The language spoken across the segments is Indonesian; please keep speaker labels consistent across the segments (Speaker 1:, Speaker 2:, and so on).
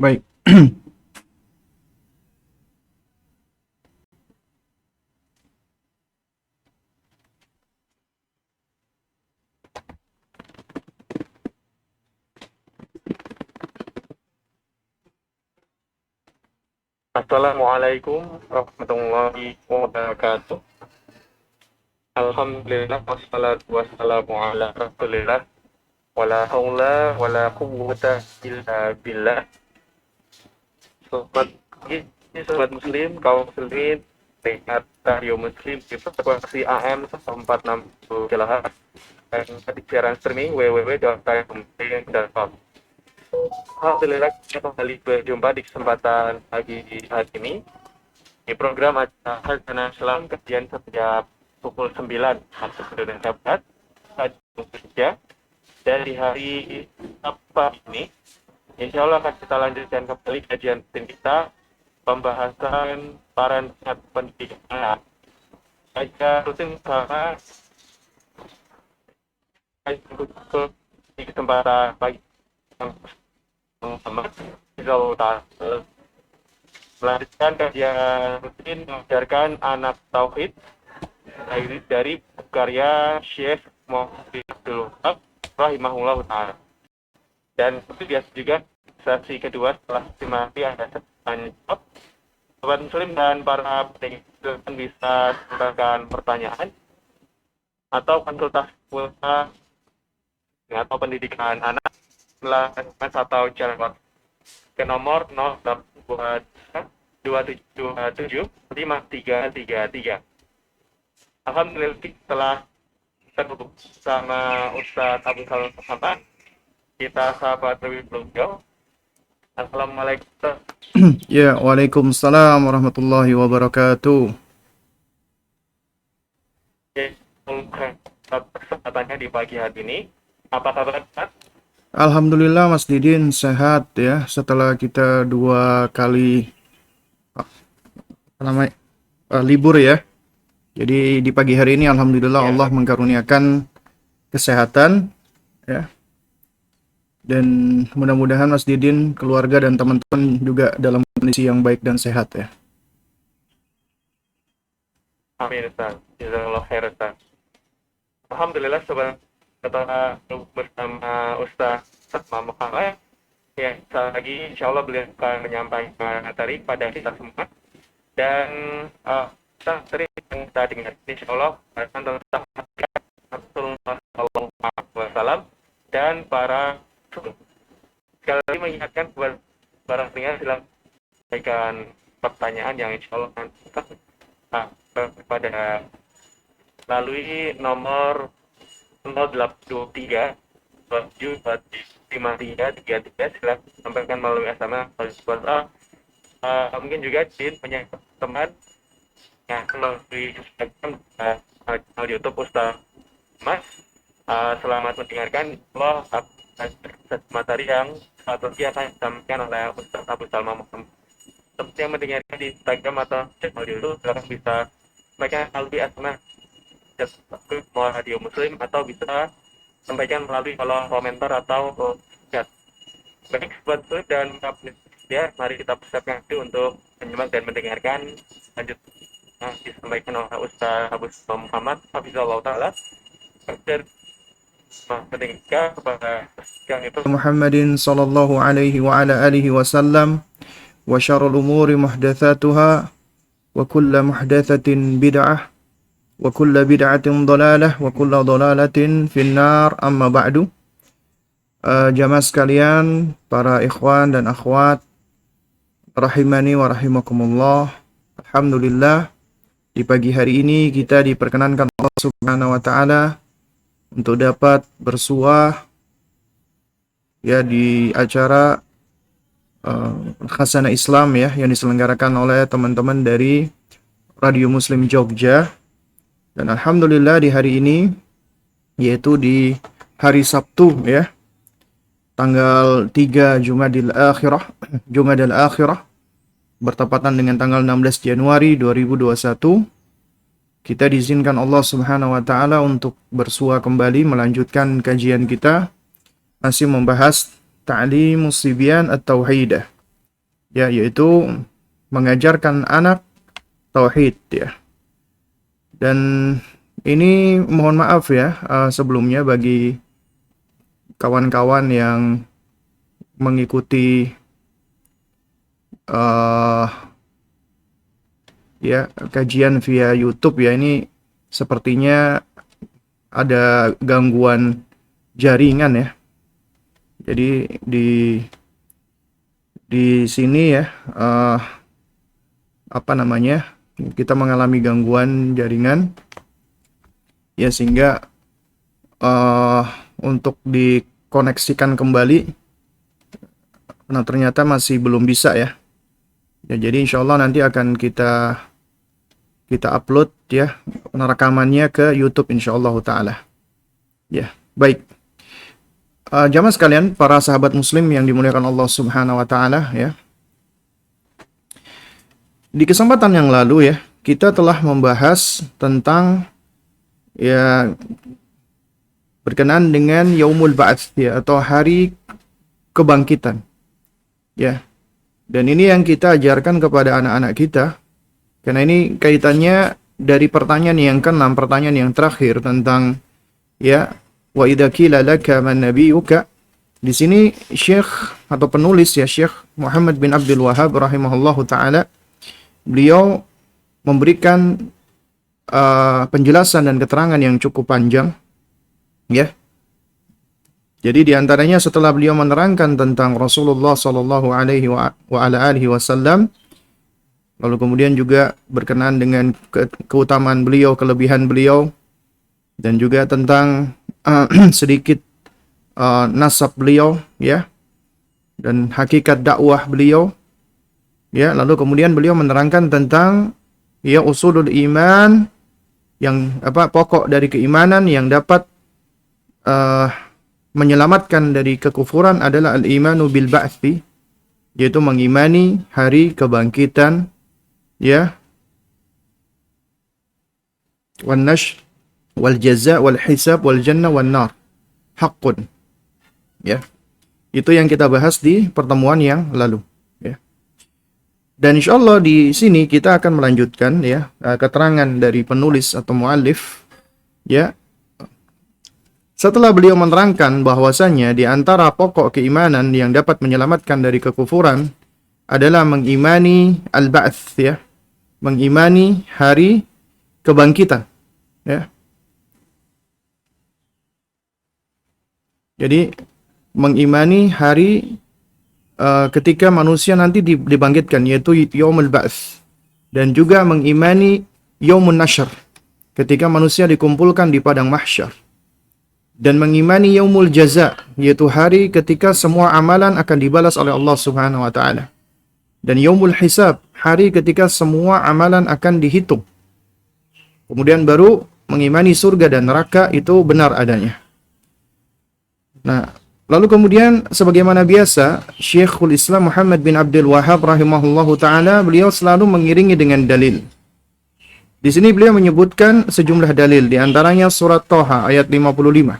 Speaker 1: Baik.
Speaker 2: Assalamualaikum warahmatullahi wabarakatuh. Alhamdulillah wassalatu wassalamu ala Rasulillah wala haula wala quwwata illa billah. Sobat sobat muslim, kaum muslimin, pendengar radio muslim di frekuensi AM 146 kHz dan di siaran streaming www.radiomuslim.com. Alhamdulillah kita kembali berjumpa di kesempatan pagi hari ini di program acara Sarjana Islam kajian setiap pukul 9 waktu Indonesia Barat saja. Dan di hari apa ini, insya Allah akan kita lanjutkan kembali kajian rutin kita, pembahasan para niat pendidikan. Kajian rutin sama di kesempatan pagi yang sama, insya Allah melanjutkan kajian rutin mengajarkan anak tauhid dari karya Syekh Muhammad Abdul Wahab rahimahullah ta'ala. Dan itu biasa juga sesi kedua setelah dimati ada tanya jawab. Sobat muslim dan para pendengar bisa memberikan pertanyaan atau konsultasi pulsa atau pendidikan anak melalui SMS atau channel ke nomor 0827275333. Alhamdulillah setelah terhubung sama Ustadz Abu Salam Muhammad, kita sahabat lebih beliau. Assalamualaikum.
Speaker 1: Ya, Waalaikumsalam warahmatullahi wabarakatuh.
Speaker 2: Kesempatannya di pagi hari ini. Apa kabar, Ustadz?
Speaker 1: Alhamdulillah Mas Didin sehat ya setelah kita 2 kali libur ya. Jadi di pagi hari ini alhamdulillah
Speaker 2: Ya,
Speaker 1: Allah mengkaruniakan kesehatan ya. Dan mudah-mudahan Mas Didin, keluarga dan teman-teman juga dalam kondisi yang baik dan sehat ya.
Speaker 2: amin, Ustadz. Jazakallah khair, Ustadz. Alhamdulillah, sobat, kita bersama Ustadz Muhammad. Ya, lagi insya Allah beliau akan menyampaikan materi pada kita semua. Dan materi yang kita dengar insya Allah tentang Rasulullah SAW dan para sekali lagi mengingatkan buat para pendengar silakan sampaikan pertanyaan yang insya Allah pada melalui nomor 0823 275333. Silakan sampaikan melalui SMS atau WhatsApp. Mungkin juga Din punya teman yang melalui Instagram atau YouTube Ustaz Mas. Selamat mendengarkan Allah materi yang saat lagi akan disampaikan oleh Ustaz Abu Salma Muhammad. Seperti yang mendengarkan di Instagram atau YouTube, silakan bisa sampaikan melalui SMS mau radio Muslim atau bisa sampaikan melalui kolom komentar atau chat. Baik, sobat Muslim dan ya, mari kita persiapkan diri untuk menyimak dan mendengarkan lanjut disampaikan oleh Ustaz Abu Salma Muhammad Hafizahullah Ta'ala. Mendengar kepada yang itu
Speaker 1: Muhammadin sallallahu alaihi wa ala alihi wasallam wa syarrul umuri muhdatsatuha wa kullu muhdatsatin bid'ah wa kullu bid'atin dhalalah wa kullu dhalalatin finnar, amma ba'du. Jamaah sekalian, para ikhwan dan akhwat rahimani wa rahimakumullah. Alhamdulillah, di pagi hari ini kita diperkenankan Allah Subhanahu wa taala untuk dapat bersuah ya di acara Khazanah Islam ya yang diselenggarakan oleh teman-teman dari Radio Muslim Jogja. Dan alhamdulillah di hari ini, yaitu di hari Sabtu ya, tanggal 3 Jumadil Akhirah bertepatan dengan tanggal 16 Januari 2021, kita diizinkan Allah Subhanahu wa taala untuk bersua kembali melanjutkan kajian kita masih membahas Ta'limus Sibyan At-Tauhidah. ya, yaitu mengajarkan anak tauhid ya. Dan ini mohon maaf ya sebelumnya bagi kawan-kawan yang mengikuti ya kajian via YouTube ya, ini sepertinya ada gangguan jaringan ya. Jadi di sini ya kita mengalami gangguan jaringan ya, sehingga untuk dikoneksikan kembali, nah ternyata masih belum bisa ya. Jadi insya Allah nanti akan kita upload ya rekamannya ke YouTube insya Allah taala. Ya, baik. Jamaah sekalian, para sahabat muslim yang dimuliakan Allah Subhanahu wa taala ya. Di kesempatan yang lalu ya, kita telah membahas tentang ya berkenaan dengan Yaumul Ba'ats ya, atau hari kebangkitan. Ya. Dan ini yang kita ajarkan kepada anak-anak kita. Karena ini kaitannya dari pertanyaan yang ke-6, pertanyaan yang terakhir tentang ya wa idza qila laka man nabiyuka. Di sini Syekh atau penulis ya, Syekh Muhammad bin Abdul Wahhab rahimahullahu taala, beliau memberikan penjelasan dan keterangan yang cukup panjang ya. Jadi di antaranya setelah beliau menerangkan tentang Rasulullah sallallahu alaihi wa ala alihi wasallam, lalu kemudian juga berkenaan dengan keutamaan beliau, kelebihan beliau, dan juga tentang sedikit nasab beliau ya, dan hakikat dakwah beliau ya. Lalu kemudian beliau menerangkan tentang ya usulul iman, yang pokok dari keimanan yang dapat menyelamatkan dari kekufuran adalah al-imanu bil ba'tsi, yaitu mengimani hari kebangkitan ya, wan nasy wal jaza wal hisab wal jannah wan nar haqqun ya. Itu yang kita bahas di pertemuan yang lalu ya. Dan insyaallah di sini kita akan melanjutkan ya keterangan dari penulis atau muallif ya. Setelah beliau menerangkan bahwasanya di antara pokok keimanan yang dapat menyelamatkan dari kekufuran adalah mengimani al-ba'ts ya, mengimani hari kebangkitan ya. Jadi mengimani hari ketika manusia nanti dibangkitkan, yaitu yaumul ba'ts, dan juga mengimani yaumun nasyr, ketika manusia dikumpulkan di padang mahsyar, dan mengimani yaumul jaza, yaitu hari ketika semua amalan akan dibalas oleh Allah Subhanahu wa taala, dan yaumul hisab, hari ketika semua amalan akan dihitung. Kemudian baru mengimani surga dan neraka itu benar adanya. Nah, lalu kemudian sebagaimana biasa, Syekhul Islam Muhammad bin Abdul Wahhab rahimahullahu taala, beliau selalu mengiringi dengan dalil. Di sini beliau menyebutkan sejumlah dalil, di antaranya surat Thaha ayat 55.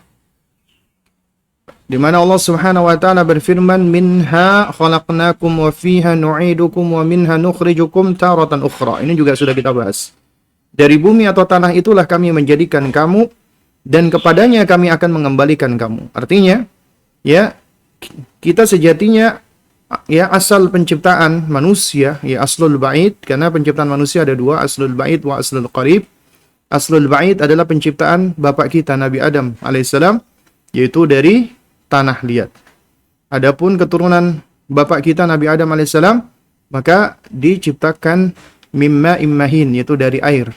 Speaker 1: Di mana Allah Subhanahu wa taala berfirman, "Minha khalaqnakum wa fiha nu'idukum wa minha nukhrijukum taratan ukhra." Ini juga sudah kita bahas. Dari bumi atau tanah itulah kami menjadikan kamu, dan kepadanya kami akan mengembalikan kamu. Artinya, ya, kita sejatinya ya asal penciptaan manusia, ya aslul ba'id, karena penciptaan manusia ada dua, aslul ba'id wa aslul qarib. Aslul ba'id adalah penciptaan bapak kita Nabi Adam alaihissalam, yaitu dari tanah liat. Adapun keturunan bapak kita Nabi Adam alaihissalam, maka diciptakan mimma immahin, yaitu dari air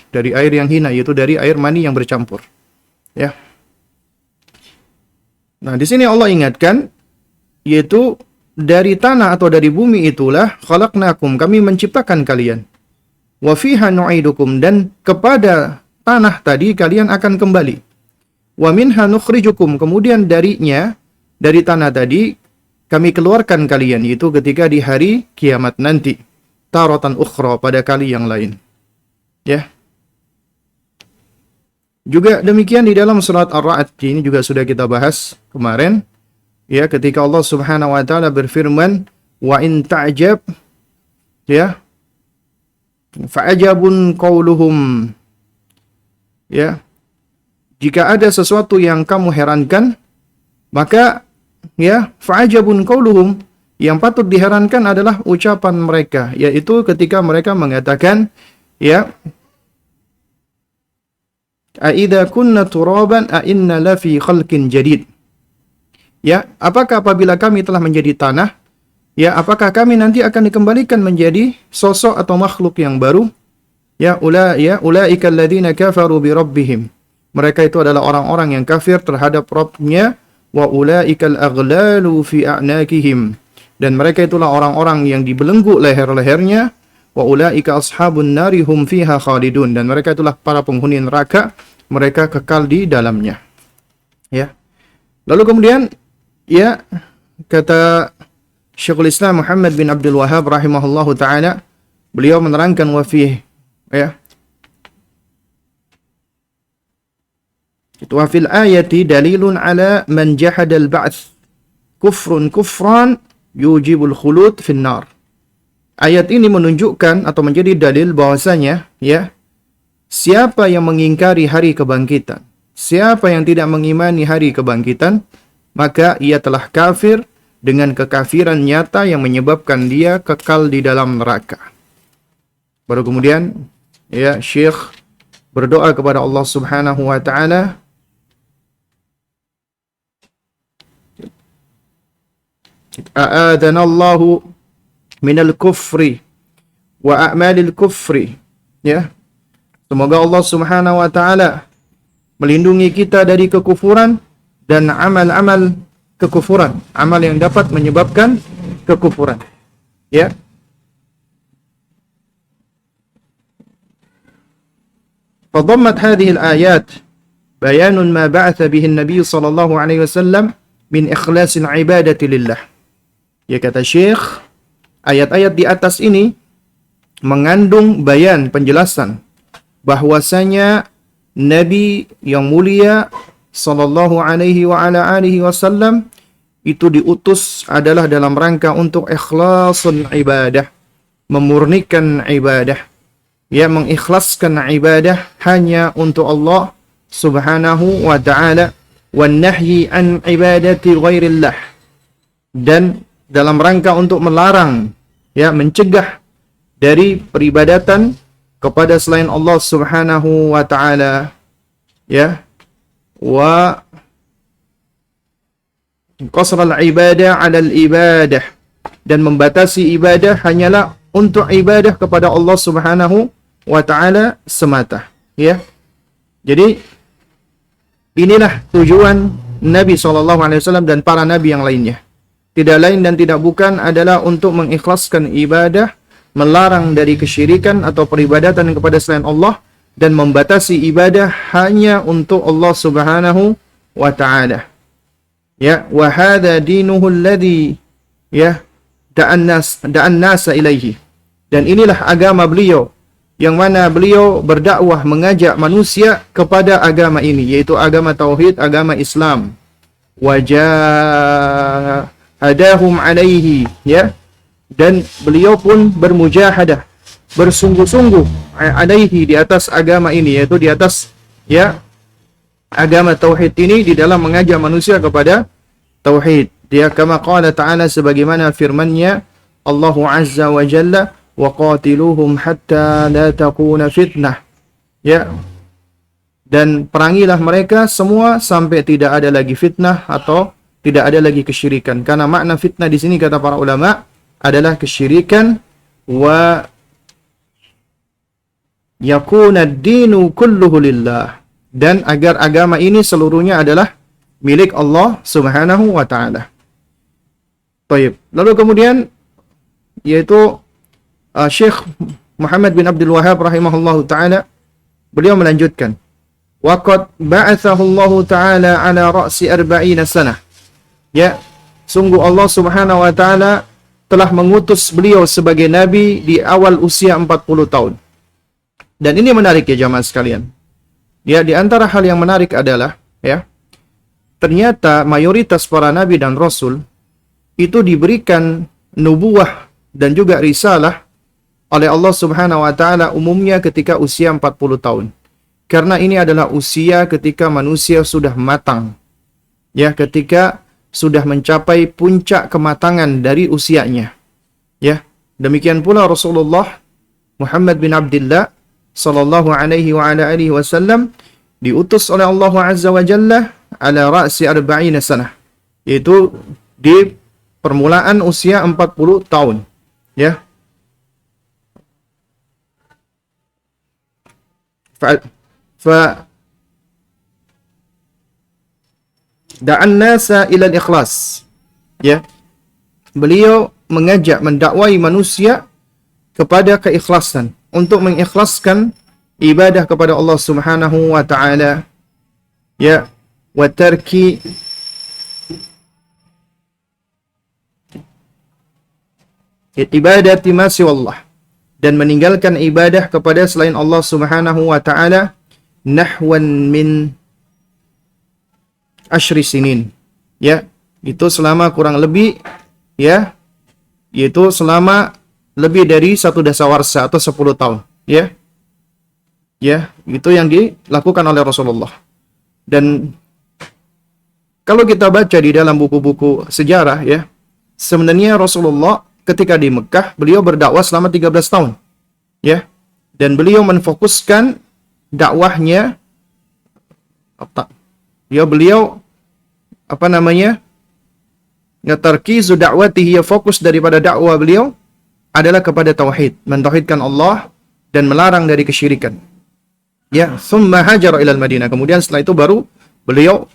Speaker 1: yang hina, yaitu dari air mani yang bercampur. Ya. Nah, di sini Allah ingatkan, yaitu dari tanah atau dari bumi itulah khalaqnakum, kami menciptakan kalian. Wa fiha nu'idukum, dan kepada tanah tadi kalian akan kembali. Wa minha nukhrijukum, kemudian darinya, dari tanah tadi kami keluarkan kalian, yaitu ketika di hari kiamat nanti. Taratan ukhra, pada kali yang lain. Ya. Juga demikian di dalam surat Ar-Ra'd, ini juga sudah kita bahas kemarin. Ya, ketika Allah Subhanahu wa taala berfirman, "Wa in ta'jab ya, fa'ajabun qauluhum, ya, jika ada sesuatu yang kamu herankan, maka ya, fa'ajabun qauluhum, yang patut diherankan adalah ucapan mereka, yaitu ketika mereka mengatakan, ya, Aidza kunna turaban a inna la fi khalqin jadid. Ya, apakah apabila kami telah menjadi tanah, ya, apakah kami nanti akan dikembalikan menjadi sosok atau makhluk yang baru? Ya, ulaika alladziina kafaru bi rabbihim. Mereka itu adalah orang-orang yang kafir terhadap Rabb-nya, wa ulaikal aghlalu fi a'naqihim. Dan mereka itulah orang-orang yang dibelenggu leher-lehernya. Wa ulaika ashabun nari hum fiha khalidun, dan mereka itulah para penghuni neraka, mereka kekal di dalamnya. Ya. Lalu kemudian, ya, kata Syekhul Islam Muhammad bin Abdul Wahhab rahimahullahu taala, beliau menerangkan wa fihi, ya, wa fil ayati dalilun ala man jahada al-ba'ts kufran yujibul khulud fin nar. Ayat ini menunjukkan atau menjadi dalil bahwasanya, ya, siapa yang mengingkari hari kebangkitan, siapa yang tidak mengimani hari kebangkitan, maka ia telah kafir dengan kekafiran nyata yang menyebabkan dia kekal di dalam neraka. Baru kemudian, ya, Syekh berdoa kepada Allah Subhanahu wa taala, a'adanallahu minal kufri wa a'malil kufri, ya, semoga Allah Subhanahu wa taala melindungi kita dari kekufuran dan amal-amal kekufuran, amal yang dapat menyebabkan kekufuran, ya. Fadammat hadhihi al-ayat bayanun ma ba'atha bihi an-nabiy sallallahu alaihi wasallam min ikhlasil ibadati lillah. Ya, kata Syekh, ayat-ayat di atas ini mengandung bayan, penjelasan bahwasanya Nabi yang mulia sallallahu alaihi wa ala alihi wasallam itu diutus adalah dalam rangka untuk ikhlasul ibadah, memurnikan ibadah, ya, mengikhlaskan ibadah hanya untuk Allah Subhanahu wa taala, wan nahyi an ibadati ghairillah, dan dalam rangka untuk melarang, ya, mencegah dari peribadatan kepada selain Allah Subhanahu wa taala, ya, wa qasral ibadah 'alal ibadah, dan membatasi ibadah hanyalah untuk ibadah kepada Allah Subhanahu wa taala semata, ya. Jadi inilah tujuan Nabi SAW dan para nabi yang lainnya. Tidak lain dan tidak bukan adalah untuk mengikhlaskan ibadah, melarang dari kesyirikan atau peribadatan kepada selain Allah, dan membatasi ibadah hanya untuk Allah Subhanahu wa taala. Ya, wa hadha dinuhu alladhi, ya, da'an nasa ilaihi. Dan inilah agama beliau yang mana beliau berdakwah mengajak manusia kepada agama ini, yaitu agama tauhid, agama Islam. Hadahum alaihi, ya, dan beliau pun bermujahadah, bersungguh-sungguh alaihi, di atas agama ini, yaitu di atas, ya, agama tauhid ini, di dalam mengajak manusia kepada tauhid. Dia kama qala ta'ala, sebagaimana firman-Nya Allah Azza wa Jalla, wa qatiluhum hatta la takuna fitnah, ya, dan perangilah mereka semua sampai tidak ada lagi fitnah atau tidak ada lagi kesyirikan. Karena makna fitnah di sini kata para ulama adalah kesyirikan, wa yakuna ad-dinu kulluhu lillah, dan agar agama ini seluruhnya adalah milik Allah Subhanahu wa taala. Baik. Lalu kemudian yaitu Syekh Muhammad bin Abdul Wahhab rahimahullahu taala, beliau melanjutkan, wa qad ba'athahu Allah taala ala ra'si 40 sanah. Ya, sungguh Allah Subhanahu wa taala telah mengutus beliau sebagai nabi di awal usia 40 tahun. Dan ini menarik ya jamaah sekalian. Ya, di antara hal yang menarik adalah, ya, ternyata mayoritas para nabi dan rasul itu diberikan nubuwah dan juga risalah oleh Allah Subhanahu wa taala umumnya ketika usia 40 tahun. Karena ini adalah usia ketika manusia sudah matang. Ya, ketika sudah mencapai puncak kematangan dari usianya. Ya, demikian pula Rasulullah Muhammad bin Abdullah sallallahu alaihi wa ala alihi wasallam diutus oleh Allah Azza wa Jalla ala ra'si arba'ina sanah, yaitu di permulaan usia 40 tahun. Ya. Fa da'an nasa ila al-ikhlas. Ya. Beliau mengajak, mendakwai manusia kepada keikhlasan, untuk mengikhlaskan ibadah kepada Allah Subhanahu wa taala. Ya, wa tarki ibadati ma siwallah, dan meninggalkan ibadah kepada selain Allah Subhanahu wa taala, nahwan min asyri sinin. Ya, itu selama kurang lebih, ya, yaitu selama lebih dari 1 dasawarsa atau 10 tahun. Ya. Ya, itu yang dilakukan oleh Rasulullah. Dan kalau kita baca di dalam buku-buku sejarah, ya, sebenarnya Rasulullah ketika di Mekah, beliau berdakwah selama 13 tahun. Ya. Dan beliau menfokuskan dakwahnya, beliau tarkizu da'watihi, fokus daripada dakwah beliau adalah kepada tauhid, mentauhidkan Allah dan melarang dari kesyirikan. Ya, thumma hajara ilal Madinah. Kemudian setelah itu baru beliau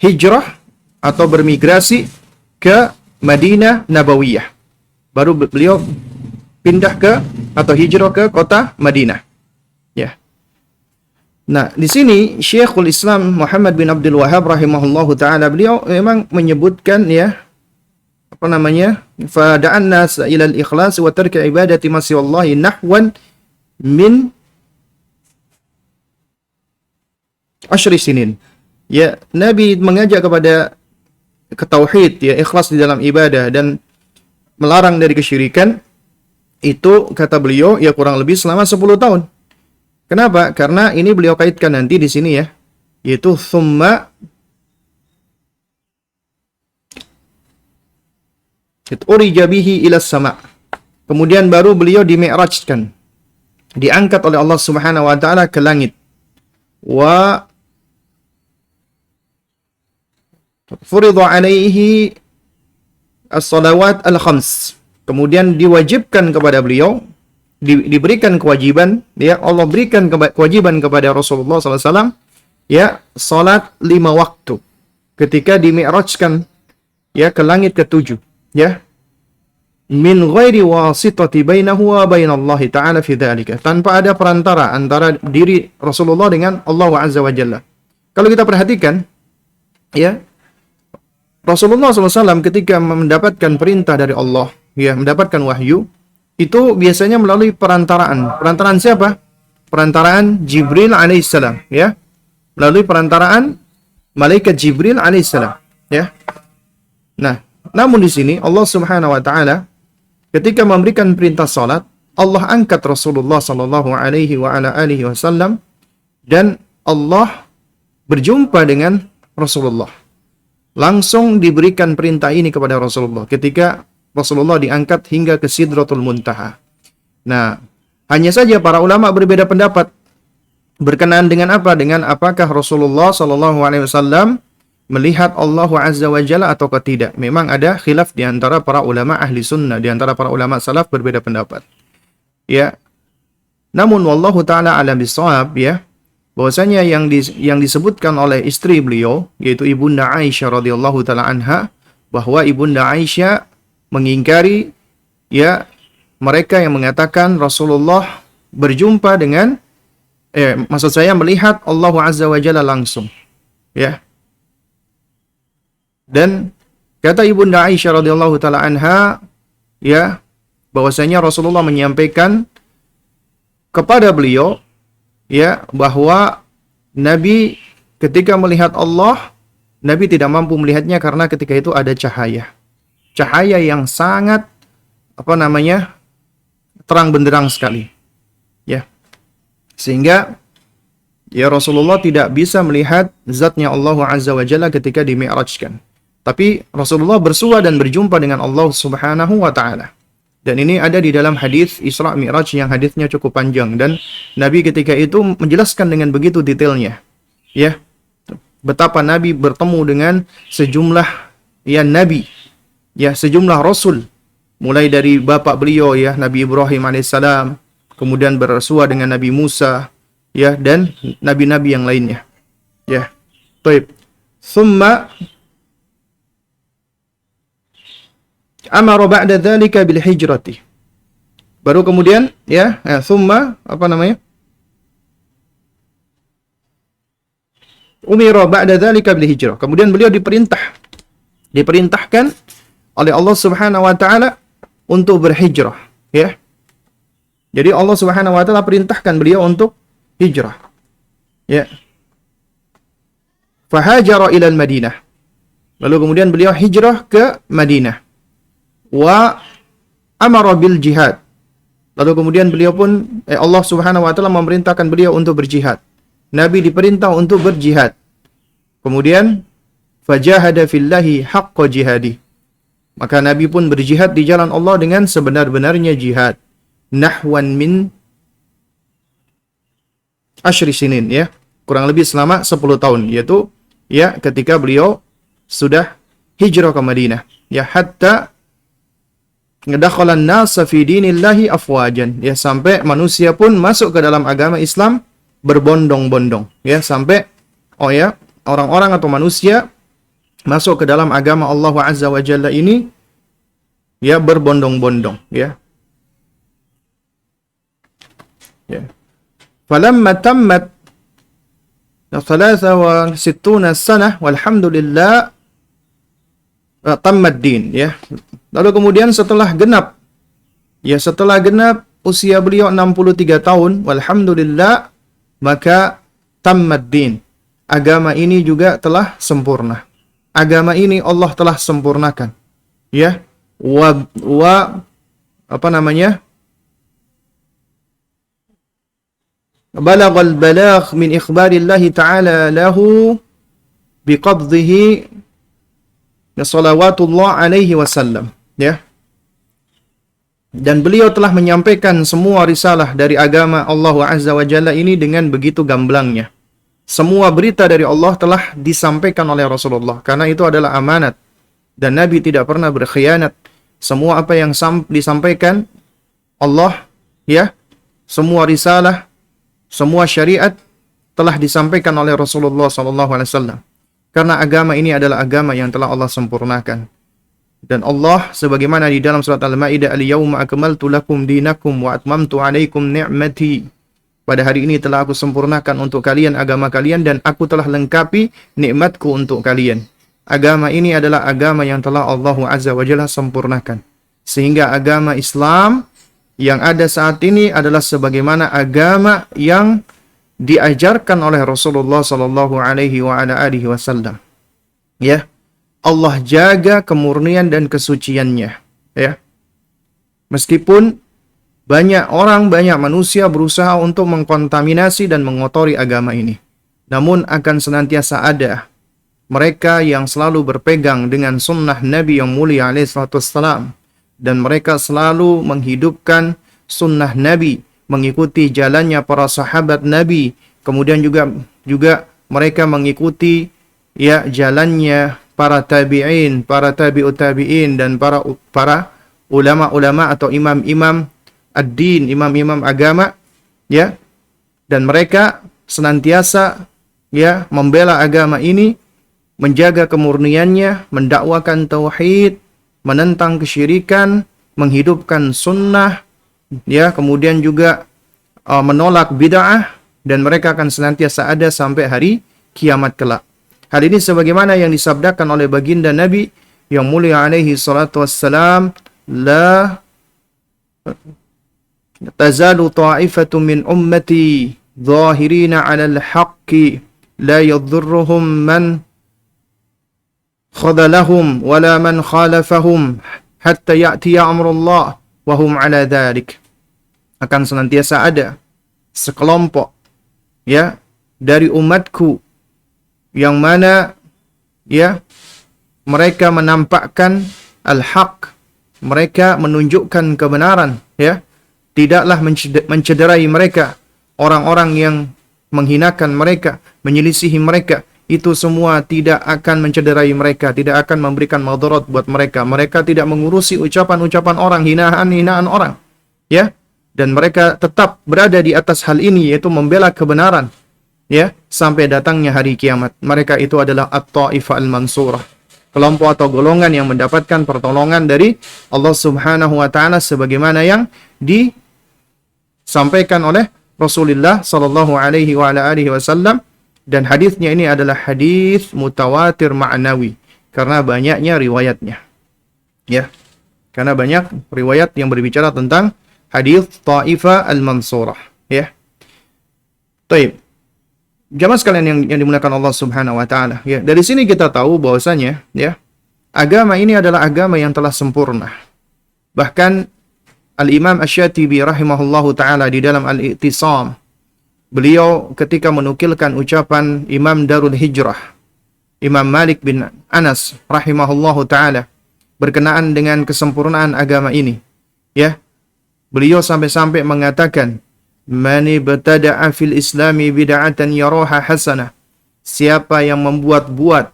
Speaker 1: hijrah atau bermigrasi ke Madinah Nabawiyah. Baru beliau pindah ke atau hijrah ke kota Madinah. Ya. Nah, di sini Syekhul Islam Muhammad bin Abdul Wahhab rahimahullahu taala, beliau memang menyebutkan, ya, fada'an nas ila al-ikhlas wa tarki ibadati ma siwallahi nahwan min asyri sinin. Ya, Nabi mengajak kepada tauhid, ya, ikhlas di dalam ibadah dan melarang dari kesyirikan. Itu kata beliau, ya, kurang lebih selama 10 tahun. Kenapa? Karena ini beliau kaitkan nanti di sini, ya, yaitu thumma urija bihi ila sama'. Kemudian baru beliau dimi'rajkan, diangkat oleh Allah Subhanahu wa taala ke langit. Wa furidha alaihi as-salawat al-khams. Kemudian diwajibkan kepada beliau, diberikan kewajiban, ya, Allah berikan kewajiban kepada Rasulullah SAW, ya, salat 5 waktu ketika dimi'rajkan, ya, ke langit ke-7. Ya, min ghairi wasitati bainahu wa bainallahi ta'ala fi dzalika, tanpa ada perantara antara diri Rasulullah dengan Allah Azza wa Jalla. Kalau kita perhatikan, ya, Rasulullah SAW ketika mendapatkan perintah dari Allah, ya, mendapatkan wahyu, itu biasanya melalui perantaraan. Perantaraan siapa? Perantaraan Jibril alaihissalam, ya, melalui perantaraan malaikat Jibril alaihissalam, ya. Nah, namun di sini Allah Subhanahu wa taala ketika memberikan perintah salat, Allah angkat Rasulullah sallallahu alaihi wa ala alihi wasallam, dan Allah berjumpa dengan Rasulullah. Langsung diberikan perintah ini kepada Rasulullah ketika Rasulullah diangkat hingga ke Sidratul Muntaha. Nah, hanya saja para ulama berbeda pendapat berkenaan dengan apa? Dengan apakah Rasulullah sallallahu alaihi wasallam melihat Allah Azza wa Jalla atau tidak. Memang ada khilaf di antara para ulama ahli sunnah, di antara para ulama salaf berbeda pendapat. Ya. Namun wallahu taala alam bisawab, ya, bahwasanya yang disebutkan oleh istri beliau, yaitu Ibunda Aisyah radhiyallahu taala anha, bahwa Ibunda Aisyah mengingkari, ya, mereka yang mengatakan Rasulullah berjumpa dengan maksud saya melihat Allah Azza wa Jalla langsung. Ya. Dan kata Ibunda Aisyah radhiyallahu taala anha, ya, bahwasanya Rasulullah menyampaikan kepada beliau, ya, bahwa Nabi ketika melihat Allah, Nabi tidak mampu melihatnya karena ketika itu ada cahaya. Cahaya yang sangat terang benderang sekali. Ya. Sehingga ya Rasulullah tidak bisa melihat zatnya Allah Azza wa Jalla ketika dimi'rajkan. Tapi Rasulullah bersua dan berjumpa dengan Allah Subhanahu wa taala. Dan ini ada di dalam hadis Isra Mi'raj yang hadisnya cukup panjang, dan Nabi ketika itu menjelaskan dengan begitu detailnya. Ya. Betapa Nabi bertemu dengan sejumlah nabi, sejumlah rasul, mulai dari bapak beliau Nabi Ibrahim alaihissalam, kemudian bersua dengan Nabi Musa, dan nabi-nabi yang lainnya. Ya. Baik. Thumma amara ba'da dzalika bil hijrati. Baru kemudian thumma umira ba'da dzalika bil hijrah. Kemudian beliau diperintahkan oleh Allah Subhanahu wa taala untuk berhijrah, ya. Jadi Allah Subhanahu wa taala perintahkan beliau untuk hijrah. Ya. Fahajara ila al-Madinah. Lalu kemudian beliau hijrah ke Madinah. Wa amara bil jihad. Lalu kemudian beliau pun Allah Subhanahu wa taala memerintahkan beliau untuk berjihad. Nabi diperintah untuk berjihad. Kemudian fajahada fillahi haqqa jihadi. Maka Nabi pun berjihad di jalan Allah dengan sebenar-benarnya jihad. Nahwan min asyri sinin, ya. Kurang lebih selama 10 tahun, yaitu ketika beliau sudah hijrah ke Madinah. Ya, hatta ngedakhalan nasa fi dinillahi afwajan, ya, sampai manusia pun masuk ke dalam agama Islam berbondong-bondong, ya, sampai orang-orang atau manusia masuk ke dalam agama Allah Azza wa Jalla ini berbondong-bondong, ya. Ya. Falamma tammat 63 sanah walhamdulillah tammad din, ya. Lalu kemudian setelah genap usia beliau 63 tahun, walhamdulillah, maka tammad din. Agama ini juga telah sempurna. Agama ini Allah telah sempurnakan. Ya. Balaghal balagh min ikhbarillahi ta'ala lahu biqabdhihi salawatullah alaihi wasallam. Ya. Dan beliau telah menyampaikan semua risalah dari agama Allah Azza wa Jalla ini dengan begitu gamblangnya. Semua berita dari Allah telah disampaikan oleh Rasulullah, karena itu adalah amanat. Dan Nabi tidak pernah berkhianat. Semua apa yang disampaikan Allah, ya, semua risalah, semua syariat telah disampaikan oleh Rasulullah SAW. Karena agama ini adalah agama yang telah Allah sempurnakan. Dan Allah sebagaimana di dalam surat Al-Maidah, "Al-yauma akmaltu lakum dinakum wa atmamtu 'alaikum ni'mati." Pada hari ini telah aku sempurnakan untuk kalian agama kalian dan aku telah lengkapi nikmatku untuk kalian. Agama ini adalah agama yang telah Allah Azza wa Jalla sempurnakan. Sehingga agama Islam yang ada saat ini adalah sebagaimana agama yang diajarkan oleh Rasulullah sallallahu alaihi wasallam. Ya. Allah jaga kemurnian dan kesuciannya, ya. Meskipun banyak manusia berusaha untuk mengkontaminasi dan mengotori agama ini, namun akan senantiasa ada mereka yang selalu berpegang dengan sunnah Nabi yang mulia alaihi salatu wassalam, dan mereka selalu menghidupkan sunnah Nabi, mengikuti jalannya para sahabat Nabi, kemudian juga mereka mengikuti jalannya para tabi'in, para tabi'ut tabi'in, dan para ulama-ulama atau imam-imam ad-din, imam-imam agama, ya. Dan mereka senantiasa membela agama ini, menjaga kemurniannya, mendakwakan tauhid, menentang kesyirikan, menghidupkan sunnah, ya, kemudian juga menolak bid'ah, dan mereka akan senantiasa ada sampai hari kiamat kelak. Hal ini sebagaimana yang disabdakan oleh baginda Nabi yang mulia alaihi salatu wassalam, la tazalu ta'ifatu min ummati zahirina 'alal haqqi la yadhurruhum man khadalahum wala man khalafahum hatta ya'tiya amrullah wa hum 'ala dhalik. akan senantiasa ada sekelompok ya dari umatku yang mana ya mereka menampakkan al-haq, mereka menunjukkan kebenaran ya, tidaklah mencederai mereka orang-orang yang menghinakan mereka, menyelisihi mereka. Itu semua tidak akan mencederai mereka, tidak akan memberikan madarat buat mereka. Mereka tidak mengurusi ucapan-ucapan orang, hinaan-hinaan orang ya, dan mereka tetap berada di atas hal ini, yaitu membela kebenaran ya sampai datangnya hari kiamat. Mereka itu adalah at-Taifah al-Mansurah, kelompok atau golongan yang mendapatkan pertolongan dari Allah Subhanahu wa taala sebagaimana yang disampaikan oleh Rasulullah sallallahu alaihi wasallam. Dan hadisnya ini adalah hadis mutawatir ma'nawi karena banyaknya riwayatnya. Ya. Karena banyak riwayat yang berbicara tentang hadis Taifah al-Mansurah, ya. Baik. Jamaah sekalian yang dimuliakan Allah Subhanahu wa taala, ya. Dari sini kita tahu bahwasanya ya, agama ini adalah agama yang telah sempurna. Bahkan Al-Imam Asy-Syatibi rahimahullahu taala di dalam Al-I'tisam, beliau ketika menukilkan ucapan Imam Darul Hijrah, Imam Malik bin Anas rahimahullahu ta'ala, berkenaan dengan kesempurnaan agama ini. Ya, beliau sampai-sampai mengatakan, "Man ibtada'a fil islami bid'atan yaraha hasanah." Siapa yang membuat-buat,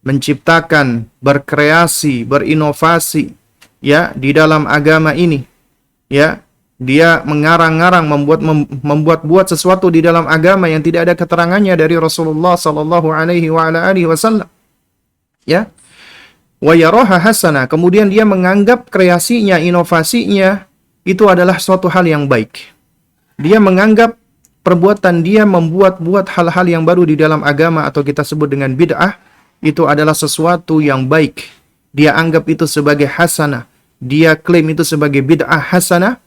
Speaker 1: menciptakan, berkreasi, berinovasi, ya, di dalam agama ini, ya, dia mengarang-arang, membuat-buat sesuatu di dalam agama yang tidak ada keterangannya dari Rasulullah sallallahu alaihi wasallam. Ya. Wa yaraha hasana, kemudian dia menganggap kreasinya, inovasinya itu adalah suatu hal yang baik. Dia menganggap perbuatan dia membuat-buat hal-hal yang baru di dalam agama atau kita sebut dengan bid'ah itu adalah sesuatu yang baik. Dia anggap itu sebagai hasanah. Dia klaim itu sebagai bid'ah hasanah.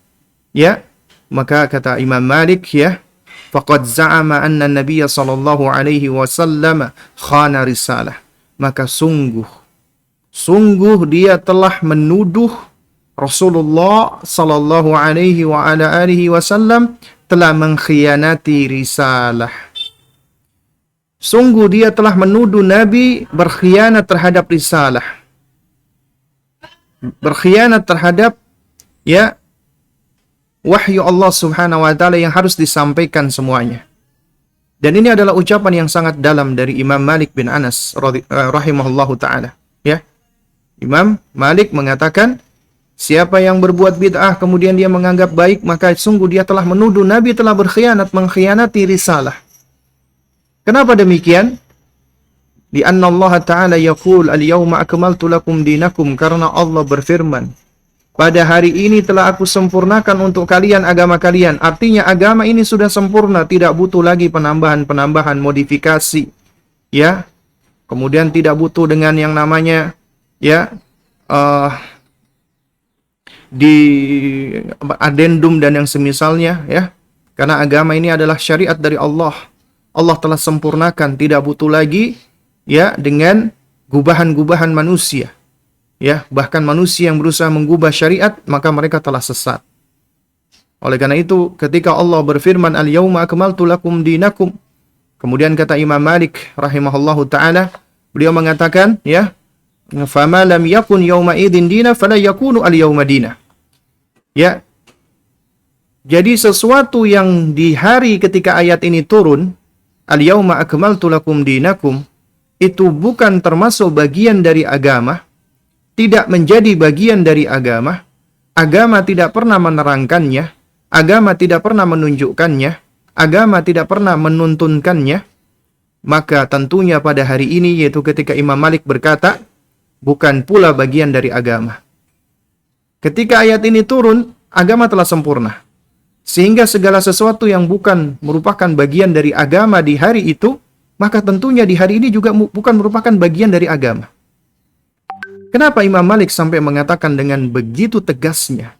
Speaker 1: Ya, maka kata Imam Malik ya, faqad za'ama anna Nabiy sallallahu alaihi wasallam khana risalah. Maka sungguh dia telah menuduh Rasulullah sallallahu alaihi wasallam telah mengkhianati risalah. Sungguh dia telah menuduh Nabi berkhianat terhadap risalah. Berkhianat terhadap ya wahyu Allah Subhanahu wa taala yang harus disampaikan semuanya. Dan ini adalah ucapan yang sangat dalam dari Imam Malik bin Anas rahimahullahu taala, ya. Imam Malik mengatakan, siapa yang berbuat bid'ah kemudian dia menganggap baik, maka sungguh dia telah menuduh Nabi telah berkhianat, mengkhianati risalah. Kenapa demikian? Di anna Allah taala yaqul al-yauma akmaltu lakum dinakum, karena Allah berfirman, pada hari ini telah aku sempurnakan untuk kalian agama kalian. Artinya agama ini sudah sempurna, tidak butuh lagi penambahan, modifikasi. Ya. Kemudian tidak butuh dengan yang namanya ya di addendum dan yang semisalnya ya. Karena agama ini adalah syariat dari Allah. Allah telah sempurnakan, tidak butuh lagi ya dengan gubahan-gubahan manusia. Ya, bahkan manusia yang berusaha menggubah syariat, maka mereka telah sesat. Oleh karena itu, ketika Allah berfirman, "Al-yauma akmaltu lakum dinakum," kemudian kata Imam Malik rahimahullahu taala, beliau mengatakan, ya, "Fama lam yakun yauma idzin dina fala yakunu al-yauma dina." Ya. Jadi sesuatu yang di hari ketika ayat ini turun, "Al-yauma akmaltu lakum dinakum," itu bukan termasuk bagian dari agama, tidak menjadi bagian dari agama, agama tidak pernah menerangkannya, agama tidak pernah menunjukkannya, agama tidak pernah menuntunkannya, maka tentunya pada hari ini, yaitu ketika Imam Malik berkata, bukan pula bagian dari agama. Ketika ayat ini turun, agama telah sempurna. Sehingga segala sesuatu yang bukan merupakan bagian dari agama di hari itu, maka tentunya di hari ini juga bukan merupakan bagian dari agama. Kenapa Imam Malik sampai mengatakan dengan begitu tegasnya?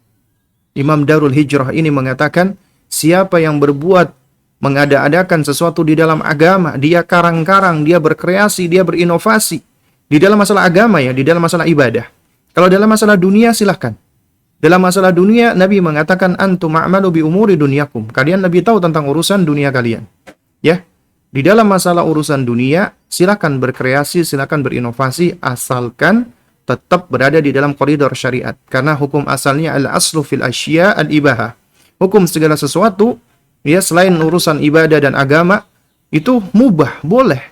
Speaker 1: Imam Darul Hijrah ini mengatakan, siapa yang berbuat mengada-adakan sesuatu di dalam agama, dia karang-karang, dia berkreasi, dia berinovasi. Di dalam masalah agama ya, di dalam masalah ibadah. Kalau dalam masalah dunia silahkan. Dalam masalah dunia, Nabi mengatakan antum a'malu bi umuri dunyakum. Kalian lebih tahu tentang urusan dunia kalian. Ya. Di dalam masalah urusan dunia, silakan berkreasi, silakan berinovasi asalkan tetap berada di dalam koridor syariat. Karena hukum asalnya al-aslu fil asya al-ibahah. Hukum segala sesuatu ya selain urusan ibadah dan agama itu mubah, boleh.